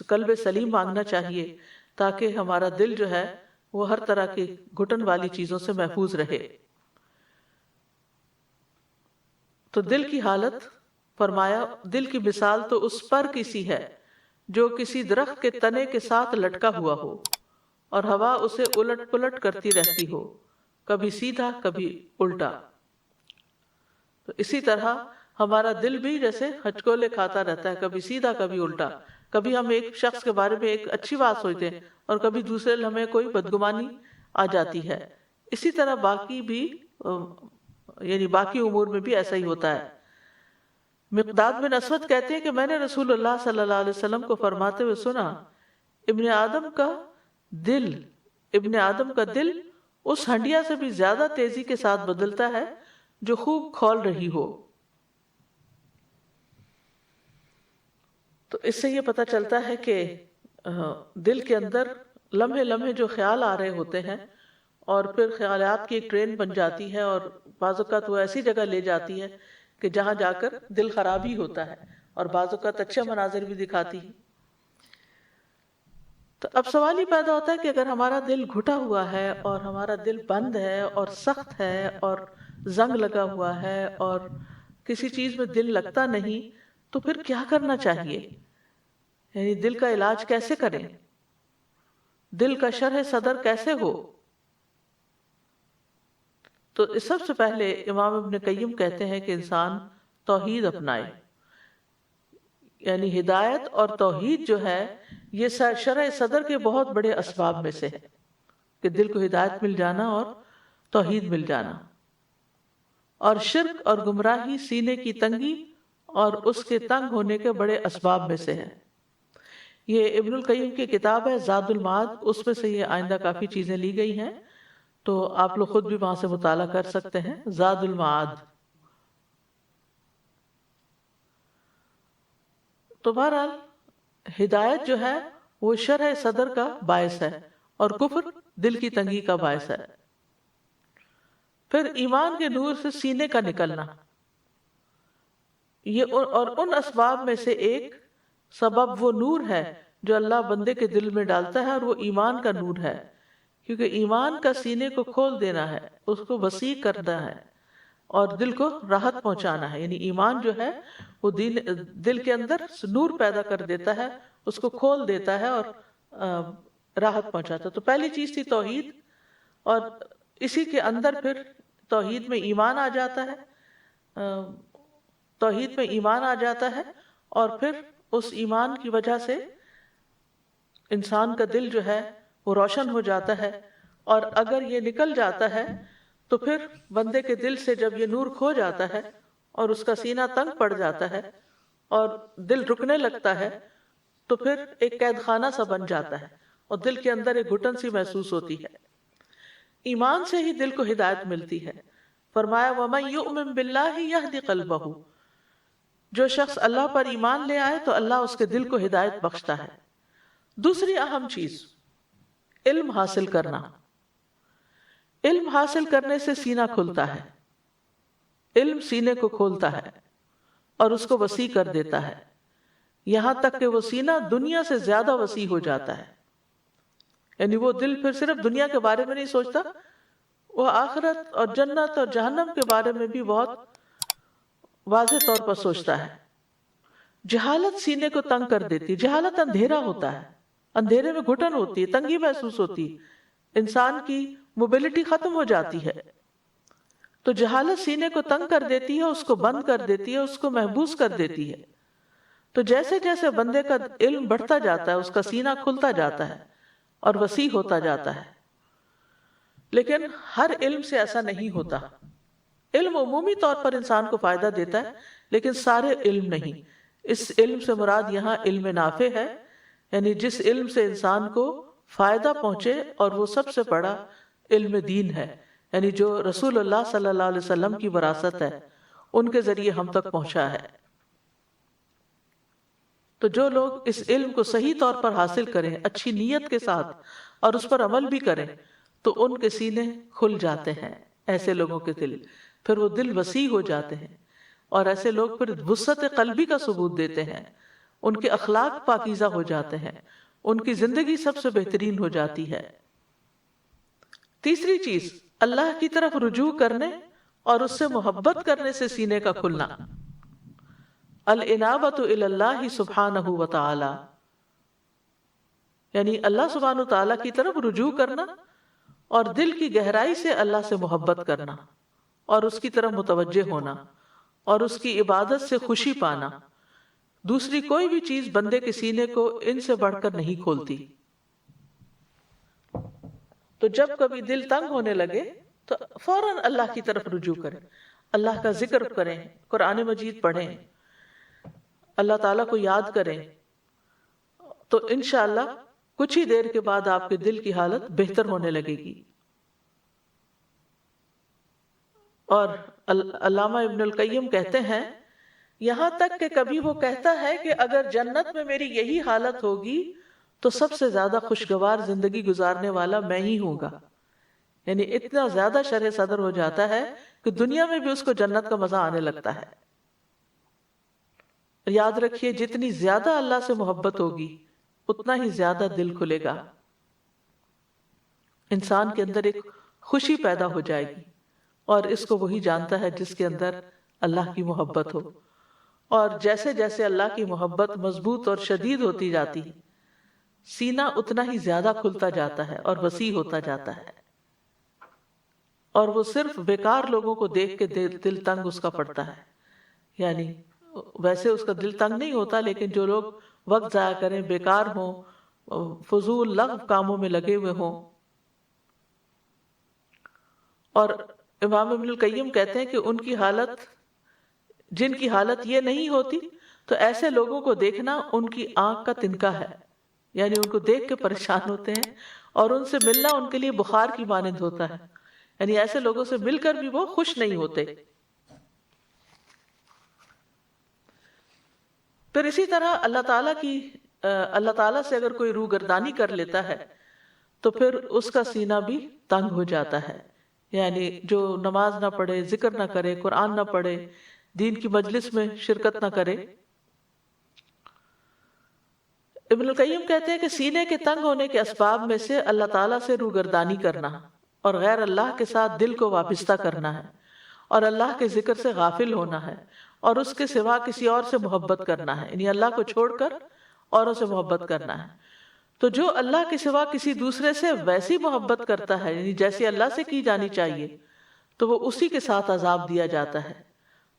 قلب سلیم مانگنا چاہیے تاکہ ہمارا دل جو ہے وہ ہر طرح کی گھٹن والی چیزوں سے محفوظ رہے۔ تو دل کی حالت فرمایا، دل کی مثال تو اس پر کسی ہے جو کسی درخت کے تنے کے ساتھ لٹکا ہوا ہو اور ہوا اسے الٹ پلٹ کرتی رہتی ہو، کبھی سیدھا کبھی الٹا۔ تو اسی طرح ہمارا دل بھی جیسے ہچکولے کھاتا رہتا ہے، کبھی سیدھا کبھی الٹا۔ کبھی ہم ایک شخص کے بارے میں ایک اچھی بات سوچتے ہیں اور کبھی دوسرے لمحے کوئی بدگمانی آ جاتی ہے۔ اسی طرح باقی بھی یعنی باقی امور میں بھی ایسا ہی ہوتا ہے۔ مقداد بن اسود کہتے ہیں کہ میں نے رسول اللہ صلی اللہ علیہ وسلم کو فرماتے ہوئے سنا، ابن آدم کا دل اس ہنڈیا سے بھی زیادہ تیزی کے ساتھ بدلتا ہے جو خوب کھول رہی ہو۔ تو اس سے یہ پتہ چلتا ہے کہ دل کے اندر لمحے لمحے جو خیال آ رہے ہوتے ہیں اور پھر خیالات کی ایک ٹرین بن جاتی ہے اور بعض اوقات وہ ایسی جگہ لے جاتی ہے کہ جہاں جا کر دل خراب ہی ہوتا ہے اور بعض اوقات اچھے مناظر بھی دکھاتی ہے۔ تو اب سوال ہی پیدا ہوتا ہے کہ اگر ہمارا دل گھٹا ہوا ہے اور ہمارا دل بند ہے اور سخت ہے اور زنگ لگا ہوا ہے اور کسی چیز میں دل لگتا نہیں، تو پھر کیا کرنا چاہیے؟ یعنی دل کا علاج کیسے کریں؟ دل کا شرح صدر کیسے ہو؟ تو سب سے پہلے امام ابن قیم کہتے ہیں کہ انسان توحید اپنائے، یعنی ہدایت اور توحید جو ہے یہ شرح صدر کے بہت بڑے اسباب میں سے ہے کہ دل کو ہدایت مل جانا اور توحید مل جانا۔ اور شرک اور گمراہی سینے کی تنگی اور اس کے تنگ ہونے کے بڑے اسباب میں سے ہے۔ یہ ابن القیم کی کتاب ہے زاد المعاد، اس میں سے یہ آئندہ کافی چیزیں لی گئی ہیں، تو آپ لوگ خود بھی وہاں سے مطالعہ کر سکتے ہیں، زاد المعاد۔ تو بہرحال ہدایت جو ہے وہ شرح صدر کا باعث ہے اور کفر دل کی تنگی کا باعث ہے۔ پھر ایمان کے نور سے سینے کا نکلنا، یہ اور ان اسباب میں سے ایک سبب وہ نور ہے جو اللہ بندے کے دل میں ڈالتا ہے، اور وہ ایمان کا نور ہے، کیونکہ ایمان کا سینے کو کھول دینا ہے، اس کو وسیع کرنا ہے اور دل کو راحت پہنچانا ہے۔ یعنی ایمان جو ہے وہ دل کے اندر نور پیدا کر دیتا ہے، اس کو کھول دیتا ہے اور راحت پہنچاتا ہے۔ تو پہلی چیز تھی توحید، اور اسی کے اندر پھر توحید میں ایمان آ جاتا ہے، توحید میں ایمان آ جاتا ہے، اور پھر اس ایمان کی وجہ سے انسان کا دل جو ہے وہ روشن ہو جاتا ہے، اور اگر یہ نکل جاتا ہے تو پھر بندے کے دل سے جب یہ نور کھو جاتا ہے اور اس کا سینہ تنگ پڑ جاتا ہے اور دل رکنے لگتا ہے، تو پھر ایک قید خانہ سا بن جاتا ہے اور دل کے اندر ایک گھٹن سی محسوس ہوتی ہے۔ ایمان سے ہی دل کو ہدایت ملتی ہے۔ فرمایا وَمَن يُؤْمِن بِاللَّهِ يَهْدِ قَلْبَهُ، جو شخص اللہ پر ایمان لے آئے تو اللہ اس کے دل کو ہدایت بخشتا ہے۔ دوسری اہم چیز علم حاصل کرنا۔ علم حاصل کرنے سے سینہ کھلتا ہے، علم سینے کو کھولتا ہے اور اس کو وسیع کر دیتا ہے، یہاں تک کہ وہ سینہ دنیا سے زیادہ وسیع ہو جاتا ہے۔ یعنی وہ دل پھر صرف دنیا کے بارے میں نہیں سوچتا، وہ آخرت اور جنت اور جہنم کے بارے میں بھی بہت واضح طور پر سوچتا ہے۔ جہالت سینے کو تنگ کر دیتی، جہالت اندھیرا ہوتا ہے، اندھیرے میں گھٹن ہوتی ہے، تنگی محسوس ہوتی ہے، انسان کی موبلٹی ختم ہو جاتی ہے۔ تو جہالت سینے کو تنگ کر دیتی ہے، اس کو بند کر دیتی ہے، اس کو محبوس کر دیتی ہے۔ تو جیسے جیسے بندے کا علم بڑھتا جاتا ہے، اس کا سینہ کھلتا جاتا ہے اور وسیع ہوتا جاتا ہے۔ لیکن ہر علم سے ایسا نہیں ہوتا. علم عمومی طور پر انسان کو فائدہ دیتا ہے لیکن سارے علم نہیں. اس علم سے مراد یہاں علم نافع ہے، یعنی جس علم سے انسان کو فائدہ پہنچے، اور وہ سب سے بڑا علم دین ہے، یعنی جو رسول اللہ صلی اللہ علیہ وسلم کی وراثت ہے، ان کے ذریعے ہم تک پہنچا ہے. تو جو لوگ اس علم کو صحیح طور پر حاصل کریں، اچھی نیت کے ساتھ، اور اس پر عمل بھی کریں، تو ان کے سینے کھل جاتے ہیں. ایسے لوگوں کے دل پھر وہ دل وسیع ہو جاتے ہیں، اور ایسے لوگ پھر وسعت قلبی کا ثبوت دیتے ہیں. ان کے اخلاق پاکیزہ ہو جاتے ہیں، ان کی زندگی سب سے بہترین ہو جاتی ہے. تیسری چیز، اللہ کی طرف رجوع کرنے اور اس سے محبت کرنے سے سینے کا کھلنا. الانابۃ الی اللہ سبحانہ وتعالی، یعنی اللہ سبحانہ وتعالی کی طرف رجوع کرنا اور دل کی گہرائی سے اللہ سے محبت کرنا اور اس کی طرف متوجہ ہونا اور اس کی عبادت سے خوشی پانا. دوسری کوئی بھی چیز بندے کے سینے کو ان سے بڑھ کر نہیں کھولتی. تو جب کبھی دل تنگ ہونے لگے تو فوراً اللہ کی طرف رجوع کریں، اللہ کا ذکر کریں، قرآن مجید پڑھیں، اللہ تعالیٰ کو یاد کریں، تو انشاءاللہ کچھ ہی دیر کے بعد آپ کے دل کی حالت بہتر ہونے لگے گی. اور علامہ ابن القیم کہتے ہیں، یہاں تک کہ کبھی وہ کہتا ہے کہ اگر جنت میں میری یہی حالت ہوگی تو سب سے زیادہ خوشگوار زندگی گزارنے والا میں ہی ہوں گا. یعنی اتنا زیادہ شرح صدر ہو جاتا ہے کہ دنیا میں بھی اس کو جنت کا مزہ آنے لگتا ہے. یاد رکھیے، جتنی زیادہ اللہ سے محبت ہوگی اتنا ہی زیادہ دل کھلے گا. انسان کے اندر ایک خوشی پیدا ہو جائے گی، اور اس کو وہی جانتا ہے جس کے اندر اللہ کی محبت ہو. اور جیسے جیسے اللہ کی محبت مضبوط اور شدید ہوتی جاتی ہے، سینہ اتنا ہی زیادہ کھلتا جاتا ہے اور وسیع ہوتا جاتا ہے. اور وہ صرف بیکار لوگوں کو دیکھ کے دل تنگ اس کا پڑتا ہے. یعنی ویسے اس کا دل تنگ نہیں ہوتا، لیکن جو لوگ وقت ضائع کریں، بیکار ہوں، فضول لغو کاموں میں لگے ہوئے ہوں. اور امام ابن القیم کہتے ہیں کہ ان کی حالت، جن کی حالت یہ نہیں ہوتی، تو ایسے لوگوں کو دیکھنا ان کی آنکھ کا تنکا ہے. یعنی ان کو دیکھ کے پریشان ہوتے ہیں، اور ان سے ملنا ان کے لیے بخار کی مانند ہوتا ہے. یعنی ایسے لوگوں سے مل کر بھی وہ خوش نہیں ہوتے. پھر اسی طرح اللہ تعالیٰ سے اگر کوئی روگردانی کر لیتا ہے تو پھر اس کا سینہ بھی تنگ ہو جاتا ہے. یعنی جو نماز نہ پڑھے، ذکر نہ کرے، قرآن نہ پڑھے، دین کی مجلس میں شرکت نہ کرے. ابن القیم کہتے ہیں کہ سینے کے تنگ ہونے کے اسباب میں سے اللہ تعالیٰ سے روگردانی کرنا اور غیر اللہ کے ساتھ دل کو وابستہ کرنا ہے، اور اللہ کے ذکر سے غافل ہونا ہے، اور اس کے سوا کسی اور سے محبت کرنا ہے. یعنی اللہ کو چھوڑ کر اوروں سے محبت کرنا ہے. تو جو اللہ کے سوا کسی دوسرے سے ویسی محبت کرتا ہے، یعنی جیسی اللہ سے کی جانی چاہیے، تو وہ اسی کے ساتھ عذاب دیا جاتا ہے.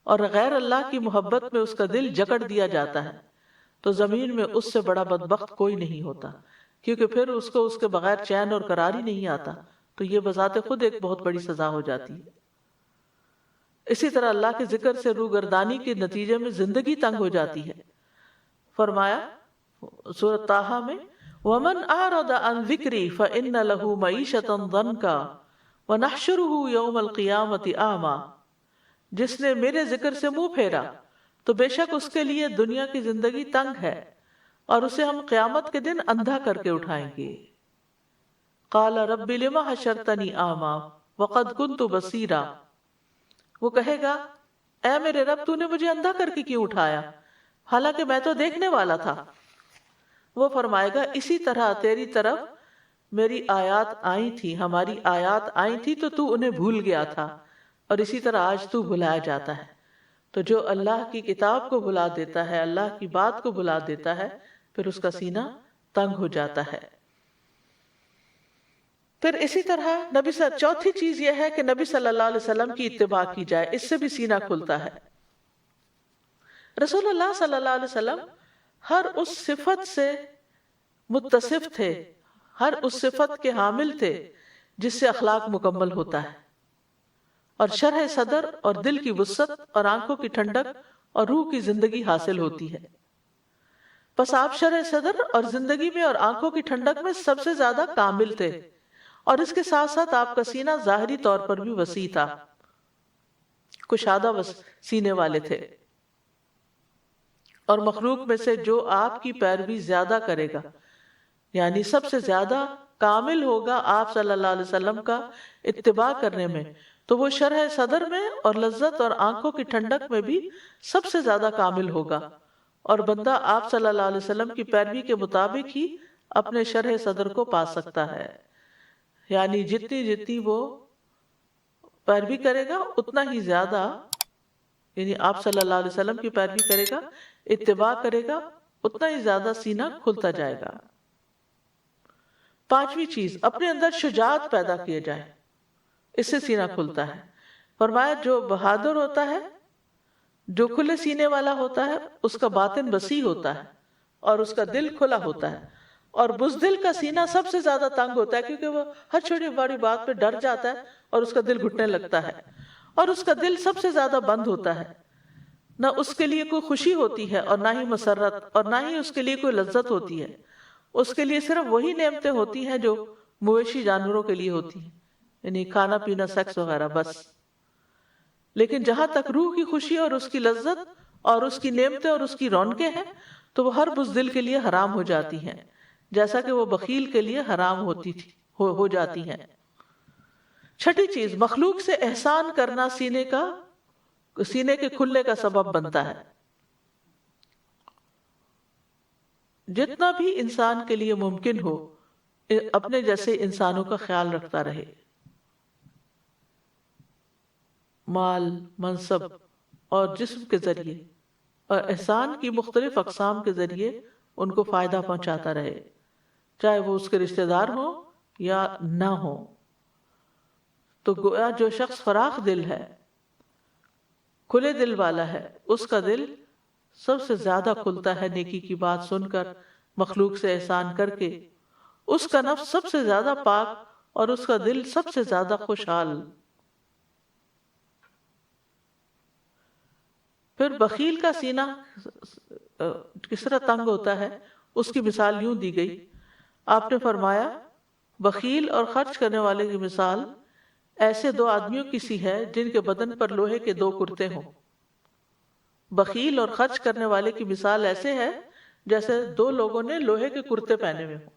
اور غیر اللہ کی محبت میں اس کا دل جکڑ دیا جاتا ہے. تو زمین میں اس سے بڑا بدبخت کوئی نہیں ہوتا، کیونکہ پھر اس کو اس کے بغیر چین اور قرار ہی نہیں آتا. تو یہ بذات خود ایک بہت بڑی سزا ہو جاتی ہے. اسی طرح اللہ کے ذکر سے روگردانی کے نتیجے میں زندگی تنگ ہو جاتی ہے. فرمایا سورۃ طٰہٰ میں، وَمَنْ أَعْرَضَ عَنْ ذِكْرِي فَإِنَّ لَهُ مَعِيشَةً ضَنْكًا وَنَحْشُرُهُ يَوْمَ الْقِيَامَةِ أَعْمَىٰ، جس نے میرے ذکر سے منہ پھیرا تو بے شک اس کے لیے دنیا کی زندگی تنگ ہے، اور اسے ہم قیامت کے دن اندھا کر کے اٹھائیں گے. قَالَ رَبِّ لِمَ حَشَرْتَنِي أَعْمَىٰ وَقَدْ كُنْتُ بَصِيرًا، وہ کہے گا، اے میرے رب، تو نے مجھے اندھا کر کے کیوں اٹھایا، حالانکہ میں تو دیکھنے والا تھا. وہ فرمائے گا، اسی طرح تیری طرف میری آیات آئی تھی، ہماری آیات آئی تھی تو انہیں بھول گیا تھا، اور اسی طرح آج تو بھلایا جاتا ہے. تو جو اللہ کی کتاب کو بھلا دیتا ہے، اللہ کی بات کو بھلا دیتا ہے، پھر اس کا سینہ تنگ ہو جاتا ہے. پھر اسی طرح چوتھی چیز یہ ہے کہ نبی صلی اللہ علیہ وسلم کی اتباع کی جائے، اس سے بھی سینہ کھلتا ہے. رسول اللہ صلی اللہ علیہ وسلم ہر اس صفت سے متصف تھے، ہر اس صفت کے حامل تھے جس سے اخلاق مکمل ہوتا ہے، اور شرح صدر اور دل کی وسعت اور آنکھوں کی ٹھنڈک اور روح کی زندگی حاصل ہوتی ہے۔ پس آپ شرح صدر اور زندگی میں اور آنکھوں کی ٹھنڈک میں سب سے زیادہ کامل تھے، اور اس کے ساتھ ساتھ آپ کا سینہ ظاہری طور پر بھی وسیع تھا، کشادہ سینے والے تھے، اور مخلوق میں سے جو آپ کی پیروی زیادہ کرے گا، یعنی سب سے زیادہ کامل ہوگا آپ صلی اللہ علیہ وسلم کا اتباع کرنے میں، تو وہ شرح صدر میں اور لذت اور آنکھوں کی ٹھنڈک میں بھی سب سے زیادہ کامل ہوگا، اور بندہ آپ صلی اللہ علیہ وسلم کی پیروی کے مطابق ہی اپنے شرح صدر کو پا سکتا ہے، یعنی جتنی وہ پیروی کرے گا اتنا ہی زیادہ، یعنی آپ صلی اللہ علیہ وسلم کی پیروی کرے گا، اتباع کرے گا، اتنا ہی زیادہ سینہ کھلتا جائے گا۔ پانچویں چیز، اپنے اندر شجاعت پیدا کیے جائے، اس سے سینہ کھلتا ہے۔ فرمایا جو بہادر ہوتا ہے، جو کھلے سینے والا ہوتا ہے، اس کا باطن وسیع ہوتا ہے اور اس کا دل کھلا ہوتا ہے، اور بزدل کا سینہ سب سے زیادہ تنگ ہوتا ہے، کیونکہ وہ ہر چھوٹی بڑی بات پہ ڈر جاتا ہے اور اس کا دل گھٹنے لگتا ہے، اور اس کا دل سب سے زیادہ بند ہوتا ہے، نہ اس کے لیے کوئی خوشی ہوتی ہے اور نہ ہی مسرت، اور نہ ہی اس کے لیے کوئی لذت ہوتی ہے، اس کے لیے صرف وہی نعمتیں ہوتی ہیں جو مویشی جانوروں کے لیے ہوتی ہیں، یعنی کھانا پینا، سیکس وغیرہ، بس۔ لیکن جہاں تک روح کی خوشی اور اس کی لذت اور اس کی نعمتیں اور اس کی رونقیں ہیں تو وہ ہر بزدل کے لیے حرام ہو جاتی ہیں، جیسا کہ وہ بخیل کے لیے حرام ہوتی تھی ہو جاتی ہیں۔ چھٹی چیز، مخلوق سے احسان کرنا سینے کے کھلنے کا سبب بنتا ہے۔ جتنا بھی انسان کے لیے ممکن ہو اپنے جیسے انسانوں کا خیال رکھتا رہے، مال، منصب اور جسم کے ذریعے اور احسان کی مختلف اقسام کے ذریعے ان کو فائدہ پہنچاتا رہے، چاہے وہ اس کے رشتہ دار ہوں یا نہ ہوں۔ تو گویا جو شخص فراخ دل ہے، کھلے دل والا ہے، اس کا دل سب سے زیادہ کھلتا ہے نیکی کی بات سن کر، مخلوق سے احسان کر کے، اس کا نفس سب سے زیادہ پاک اور اس کا دل سب سے زیادہ خوشحال۔ پھر بخیل کا سینہ کس طرح تنگ ہوتا ہے، اس کی مثال یوں دی گئی، آپ نے فرمایا بخیل اور خرچ کرنے والے کی مثال ایسے دو آدمیوں کی سی ہے جن کے بدن پر لوہے کے دو کرتے ہوں۔ بخیل اور خرچ کرنے والے کی مثال ایسے ہے جیسے دو لوگوں نے لوہے کے کرتے پہنے ہوئے ہوں۔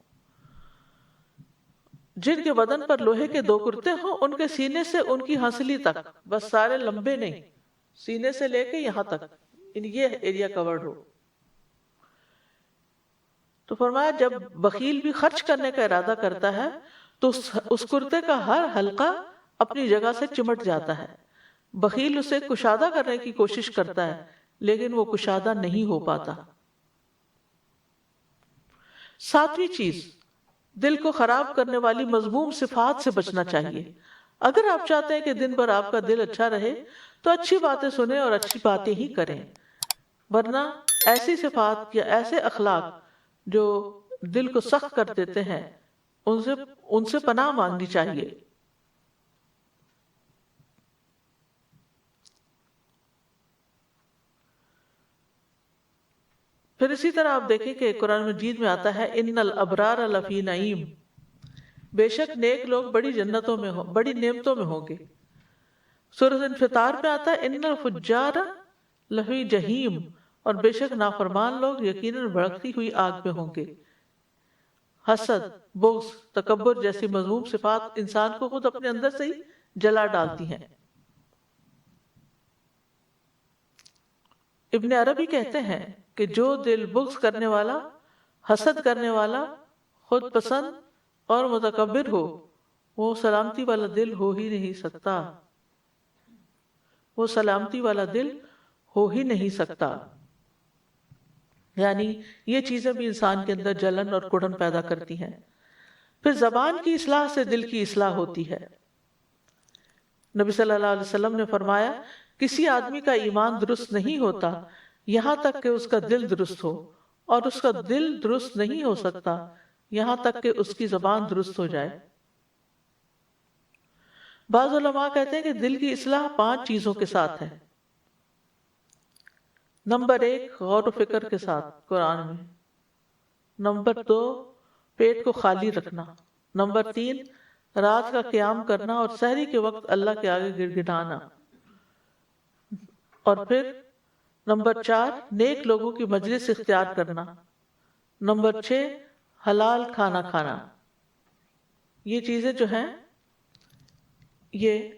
جن کے بدن پر لوہے کے دو کرتے ہوں ان کے سینے سے ان کی ہنسلی تک، بس سارے لمبے نہیں، سینے سے لے کے یہاں تک یہ ایریا کورڈ ہو۔ تو فرمایا جب بخیل بھی خرچ کرنے کا ارادہ کرتا ہے تو اس کرتے کا ہر حلقہ اپنی جگہ سے چمٹ جاتا ہے۔ بخیل اسے کشادہ کرنے کی کوشش کرتا ہے لیکن وہ کشادہ نہیں ہو پاتا۔ ساتویں چیز، دل کو خراب کرنے والی مذموم صفات سے بچنا چاہیے۔ اگر آپ چاہتے ہیں کہ دن بھر آپ کا دل اچھا رہے تو اچھی باتیں سنیں اور اچھی باتیں ہی کریں، ورنہ ایسی صفات یا ایسے اخلاق جو دل کو سخت کر دیتے ہیں ان سے پناہ مانگنی چاہیے۔ پھر اسی طرح آپ دیکھیں کہ قرآن مجید میں آتا ہے ان الابرار لفی نعیم، بے شک نیک لوگ بڑی جنتوں میں ہوں، بڑی نعمتوں میں ہوں گے۔ سورۃ انفطار میں آتا ہے ان الفجار لفی جہیم، اور بے شک نافرمان لوگ یقیناً بھڑکتی ہوئی آگ میں ہوں گے۔ حسد، بغض، تکبر جیسی مذموم صفات انسان کو خود اپنے اندر سے ہی جلا ڈالتی ہیں۔ ابن عربی کہتے ہیں کہ جو دل بغض کرنے والا، حسد کرنے والا، خود پسند اور متکبر ہو وہ سلامتی والا دل ہو ہی نہیں سکتا، وہ سلامتی والا دل ہو ہی نہیں سکتا۔ یعنی یہ چیزیں بھی انسان کے اندر جلن اور کڑن پیدا کرتی ہیں۔ پھر زبان کی اصلاح سے دل کی اصلاح ہوتی ہے۔ نبی صلی اللہ علیہ وسلم نے فرمایا کسی آدمی کا ایمان درست نہیں ہوتا یہاں تک کہ اس کا دل درست ہو، اور اس کا دل درست نہیں ہو سکتا یہاں تک کہ اس کی زبان درست ہو جائے۔ بعض علماء کہتے ہیں کہ دل کی اصلاح 5 چیزوں کے ساتھ ہے. نمبر 1 غور و فکر کے ساتھ قرآن میں. نمبر 2 پیٹ کو خالی رکھنا. نمبر 3 رات کا قیام کرنا اور سحری کے وقت اللہ کے آگے گر گڑانا. اور پھر نمبر 4 نیک لوگوں کی مجلس اختیار کرنا. نمبر 6 حلال کھانا کھانا. یہ چیزیں جو ہیں یہ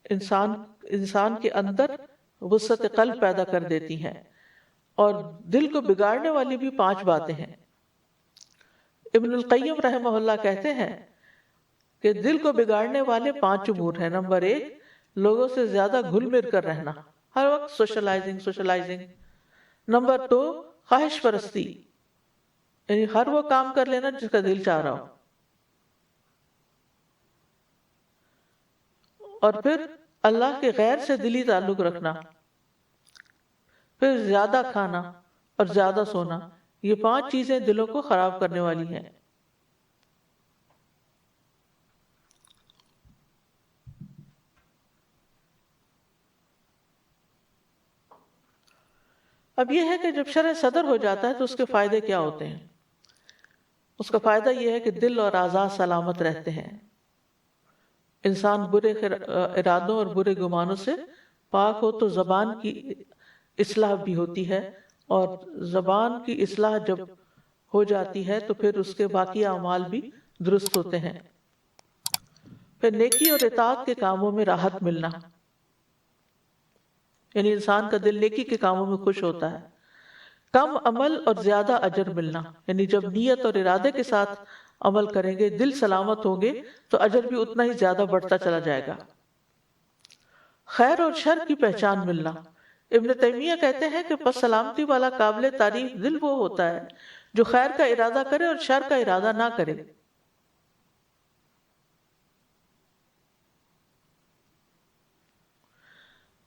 انسان کے اندر وسعت قلب پیدا کر دیتی ہیں. اور دل کو بگاڑنے والی بھی 5 باتیں ہیں. ابن القیم رحمہ اللہ کہتے ہیں کہ دل کو بگاڑنے والے 5 امور ہیں. نمبر 1 لوگوں سے زیادہ گھل مل کر رہنا، ہر وقت سوشلائزنگ. نمبر 2 خواہش پرستی، یعنی ہر وہ کام کر لینا جس کا دل چاہ رہا ہو. اور پھر اللہ کے غیر سے دلی تعلق رکھنا. پھر زیادہ کھانا اور زیادہ سونا. یہ 5 چیزیں دلوں کو خراب کرنے والی ہیں. اب یہ ہے کہ جب شرح صدر ہو جاتا ہے تو اس کے فائدے کیا ہوتے ہیں؟ اس کا فائدہ یہ ہے کہ دل اور اعضاء سلامت رہتے ہیں. انسان برے ارادوں اور برے گمانوں سے پاک ہو تو زبان کی اصلاح بھی ہوتی ہے، اور زبان کی اصلاح جب ہو جاتی ہے تو پھر اس کے باقی اعمال بھی درست ہوتے ہیں. پھر نیکی اور اطاعت کے کاموں میں راحت ملنا، یعنی انسان کا دل نیکی کے کاموں میں خوش ہوتا ہے. کم عمل اور زیادہ اجر ملنا، یعنی جب نیت اور ارادے کے ساتھ عمل کریں گے، دل سلامت ہوں گے تو اجر بھی اتنا ہی زیادہ بڑھتا چلا جائے گا. خیر اور شر کی پہچان ملنا. ابن تیمیہ کہتے ہیں کہ پس سلامتی والا قابل تعریف دل وہ ہوتا ہے جو خیر کا ارادہ کرے اور شر کا ارادہ نہ کرے.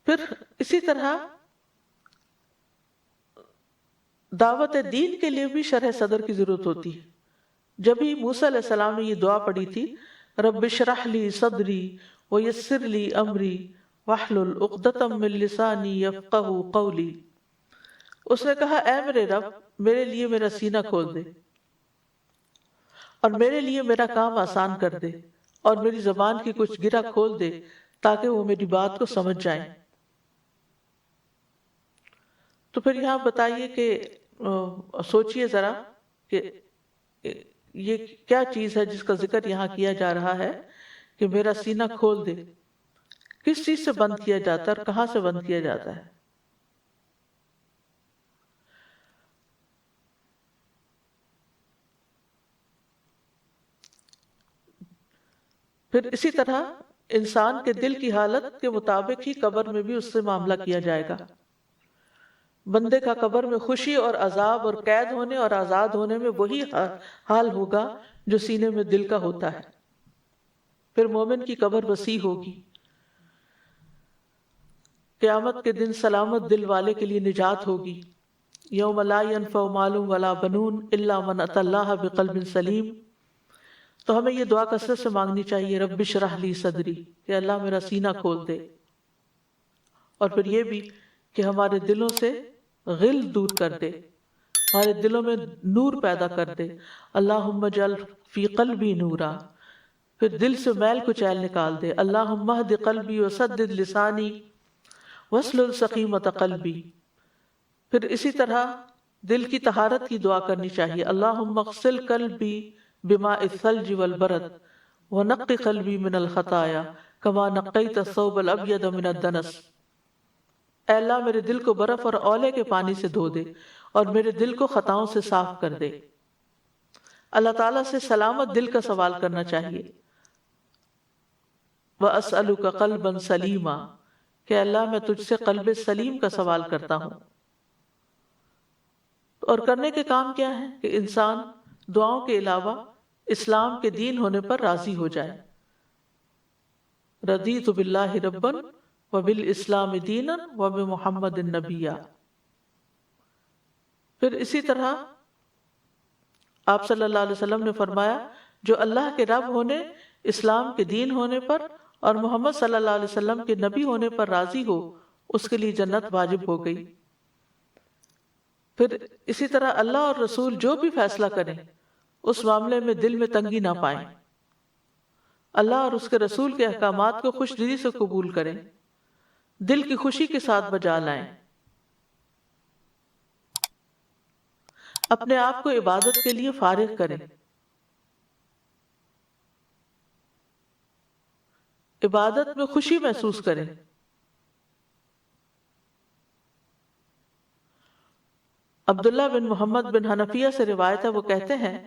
پھر اسی طرح دعوت دین کے لیے بھی شرح صدر کی ضرورت ہوتی ہے. جب ہی موسیٰ علیہ السلام نے یہ دعا پڑھی تھی، رب اشرح لی صدری ویسر لی امری واحلل عقدۃ من لسانی یفقہوا قولی، اس نے کہا اے میرے رب میرے لیے میرا سینہ کھول دے اور میرے لیے میرا کام آسان کر دے اور میری زبان کی کچھ گرہ کھول دے تاکہ وہ میری بات کو سمجھ جائیں. تو پھر یہاں بتائیے کہ سوچئے ذرا کہ یہ کیا چیز ہے جس کا ذکر یہاں کیا جا رہا ہے کہ میرا سینہ کھول دے. کس چیز سے بند کیا جاتا ہے اور کہاں سے بند کیا جاتا ہے؟ پھر اسی طرح انسان کے دل کی حالت کے مطابق ہی قبر میں بھی اس سے معاملہ کیا جائے گا. بندے کا قبر میں خوشی اور عذاب اور قید ہونے اور آزاد ہونے میں وہی حال ہوگا جو سینے میں دل کا ہوتا ہے. پھر مومن کی قبر وسیع ہوگی. قیامت کے دن سلامت دل والے کے لیے نجات ہوگی. یوم لا ینفع مال ولا بنون الا من اتى اللہ بقلب سلیم. تو ہمیں یہ دعا کثرت سے مانگنی چاہیے، رب اشرح لی صدری، کہ اللہ میرا سینہ کھول دے. اور پھر یہ بھی کہ ہمارے دلوں سے غل دور کر دے، ہمارے دلوں میں نور پیدا کر دے. اللہم اجعل فی قلبی نورا، پھر دل سے میل کچیل نکال دے. اللہم اہد قلبی وسدد لسانی واسلل سقیمۃ قلبی. پھر اسی طرح دل کی طہارت کی دعا کرنی چاہیے. اللہم اغسل قلبی بماء الثلج والبرد ونقی قلبی من الخطایا کما نقیت الثوب الابیض من الدنس. اے اللہ میرے دل کو برف اور اولے کے پانی سے دھو دے اور میرے دل کو خطاؤں سے صاف کر دے. اللہ تعالیٰ سے سلامت دل کا سوال کرنا چاہیے. وَأَسْأَلُكَ قَلْبًا سَلِيمًا، کہ اللہ میں تجھ سے قلب سلیم کا سوال کرتا ہوں. اور کرنے کے کام کیا ہیں کہ انسان دعاؤں کے علاوہ اسلام کے دین ہونے پر راضی ہو جائے. رضیت باللہ ربًا وبالاسلام دینا وبمحمد نبیا. پھر اسی طرح آپ صلی اللہ علیہ وسلم نے فرمایا جو اللہ کے رب ہونے، اسلام کے دین ہونے پر اور محمد صلی اللہ علیہ وسلم کے نبی ہونے پر راضی ہو، اس کے لیے جنت واجب ہو گئی۔ پھر اسی طرح اللہ اور رسول جو بھی فیصلہ کریں اس معاملے میں دل میں تنگی نہ پائیں، اللہ اور اس کے رسول کے احکامات کو خوش دلی سے قبول کریں، دل کی خوشی کے ساتھ بجا لائیں، اپنے آپ کو عبادت کے لیے فارغ کریں، عبادت میں خوشی محسوس کریں۔ عبداللہ بن محمد بن حنفیہ سے روایت ہے، وہ کہتے ہیں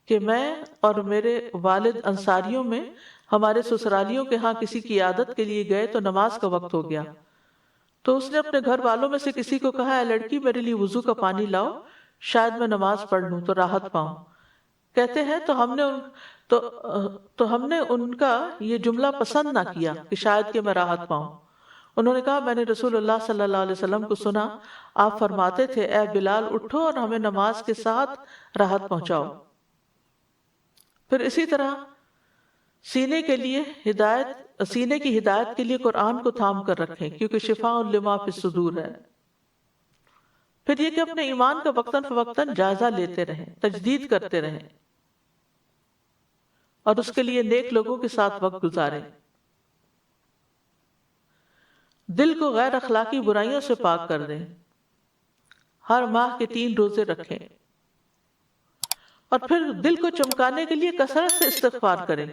کہ میں اور میرے والد انصاریوں میں ہمارے سسرالیوں کے ہاں کسی کی عیادت کے لیے گئے تو نماز کا وقت ہو گیا، تو اس نے اپنے گھر والوں میں سے کسی کو کہا، اے لڑکی میرے لیے وضو کا پانی لاؤ، شاید میں نماز پڑھ لوں تو راحت پاؤں۔ کہتے ہیں تو ہم نے ان کا یہ جملہ پسند نہ کیا کہ شاید کہ میں راحت پاؤں۔ انہوں نے کہا، میں نے رسول اللہ صلی اللہ علیہ وسلم کو سنا، آپ فرماتے تھے، اے بلال اٹھو اور ہمیں نماز کے ساتھ راحت پہنچاؤ۔ پھر اسی طرح سینے کی ہدایت کے لیے قرآن کو تھام کر رکھیں، کیونکہ شفاء لما فی الصدور ہے۔ پھر یہ کہ اپنے ایمان کا وقتاً فوقتاً جائزہ لیتے رہیں، تجدید کرتے رہیں، اور اس کے لیے نیک لوگوں کے ساتھ وقت گزاریں۔ دل کو غیر اخلاقی برائیوں سے پاک کر دیں، ہر ماہ کے 3 روزے رکھیں، اور پھر دل کو چمکانے کے لیے کثرت سے استغفار کریں،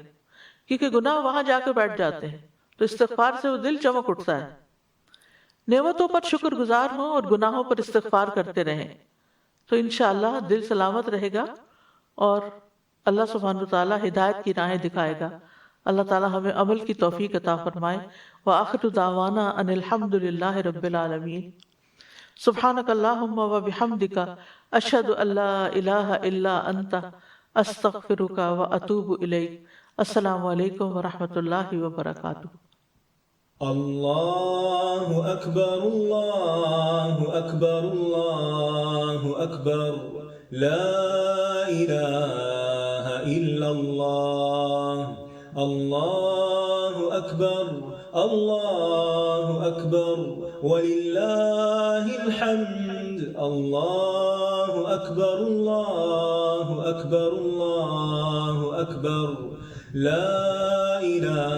کیونکہ گناہ وہاں جا کے بیٹھ جاتے ہیں، تو استغفار سے وہ دل چمک اٹھتا ہے۔ نعمتوں پر شکر گزار ہوں اور گناہوں پر استغفار کرتے رہیں، تو انشاءاللہ دل سلامت رہے گا اور اللہ سبحانہ وتعالی ہدایت کی راہیں دکھائے گا۔ اللہ تعالی ہمیں عمل کی توفیق عطا فرمائے۔ وآخر دعوانا ان الحمد للہ رب العالمین۔ سبحانک اللہم وبحمدک، اشہد ان لا الہ الا انت، استغفرک واتوب الیک۔ السلام علیکم ورحمۃ اللہ وبرکاتہ۔ اللہ اکبر اللہ اکبر اللہ اکبر، لا الہ الا اللہ، اللہ اکبر اللہ اکبر وللہ الحمد، اللہ اکبر اللہ اکبر اللہ اکبر، لا الہ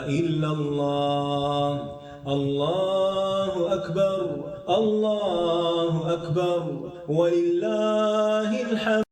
الا اللہ، اللہ اکبر اللہ اکبر وللہ الحمد۔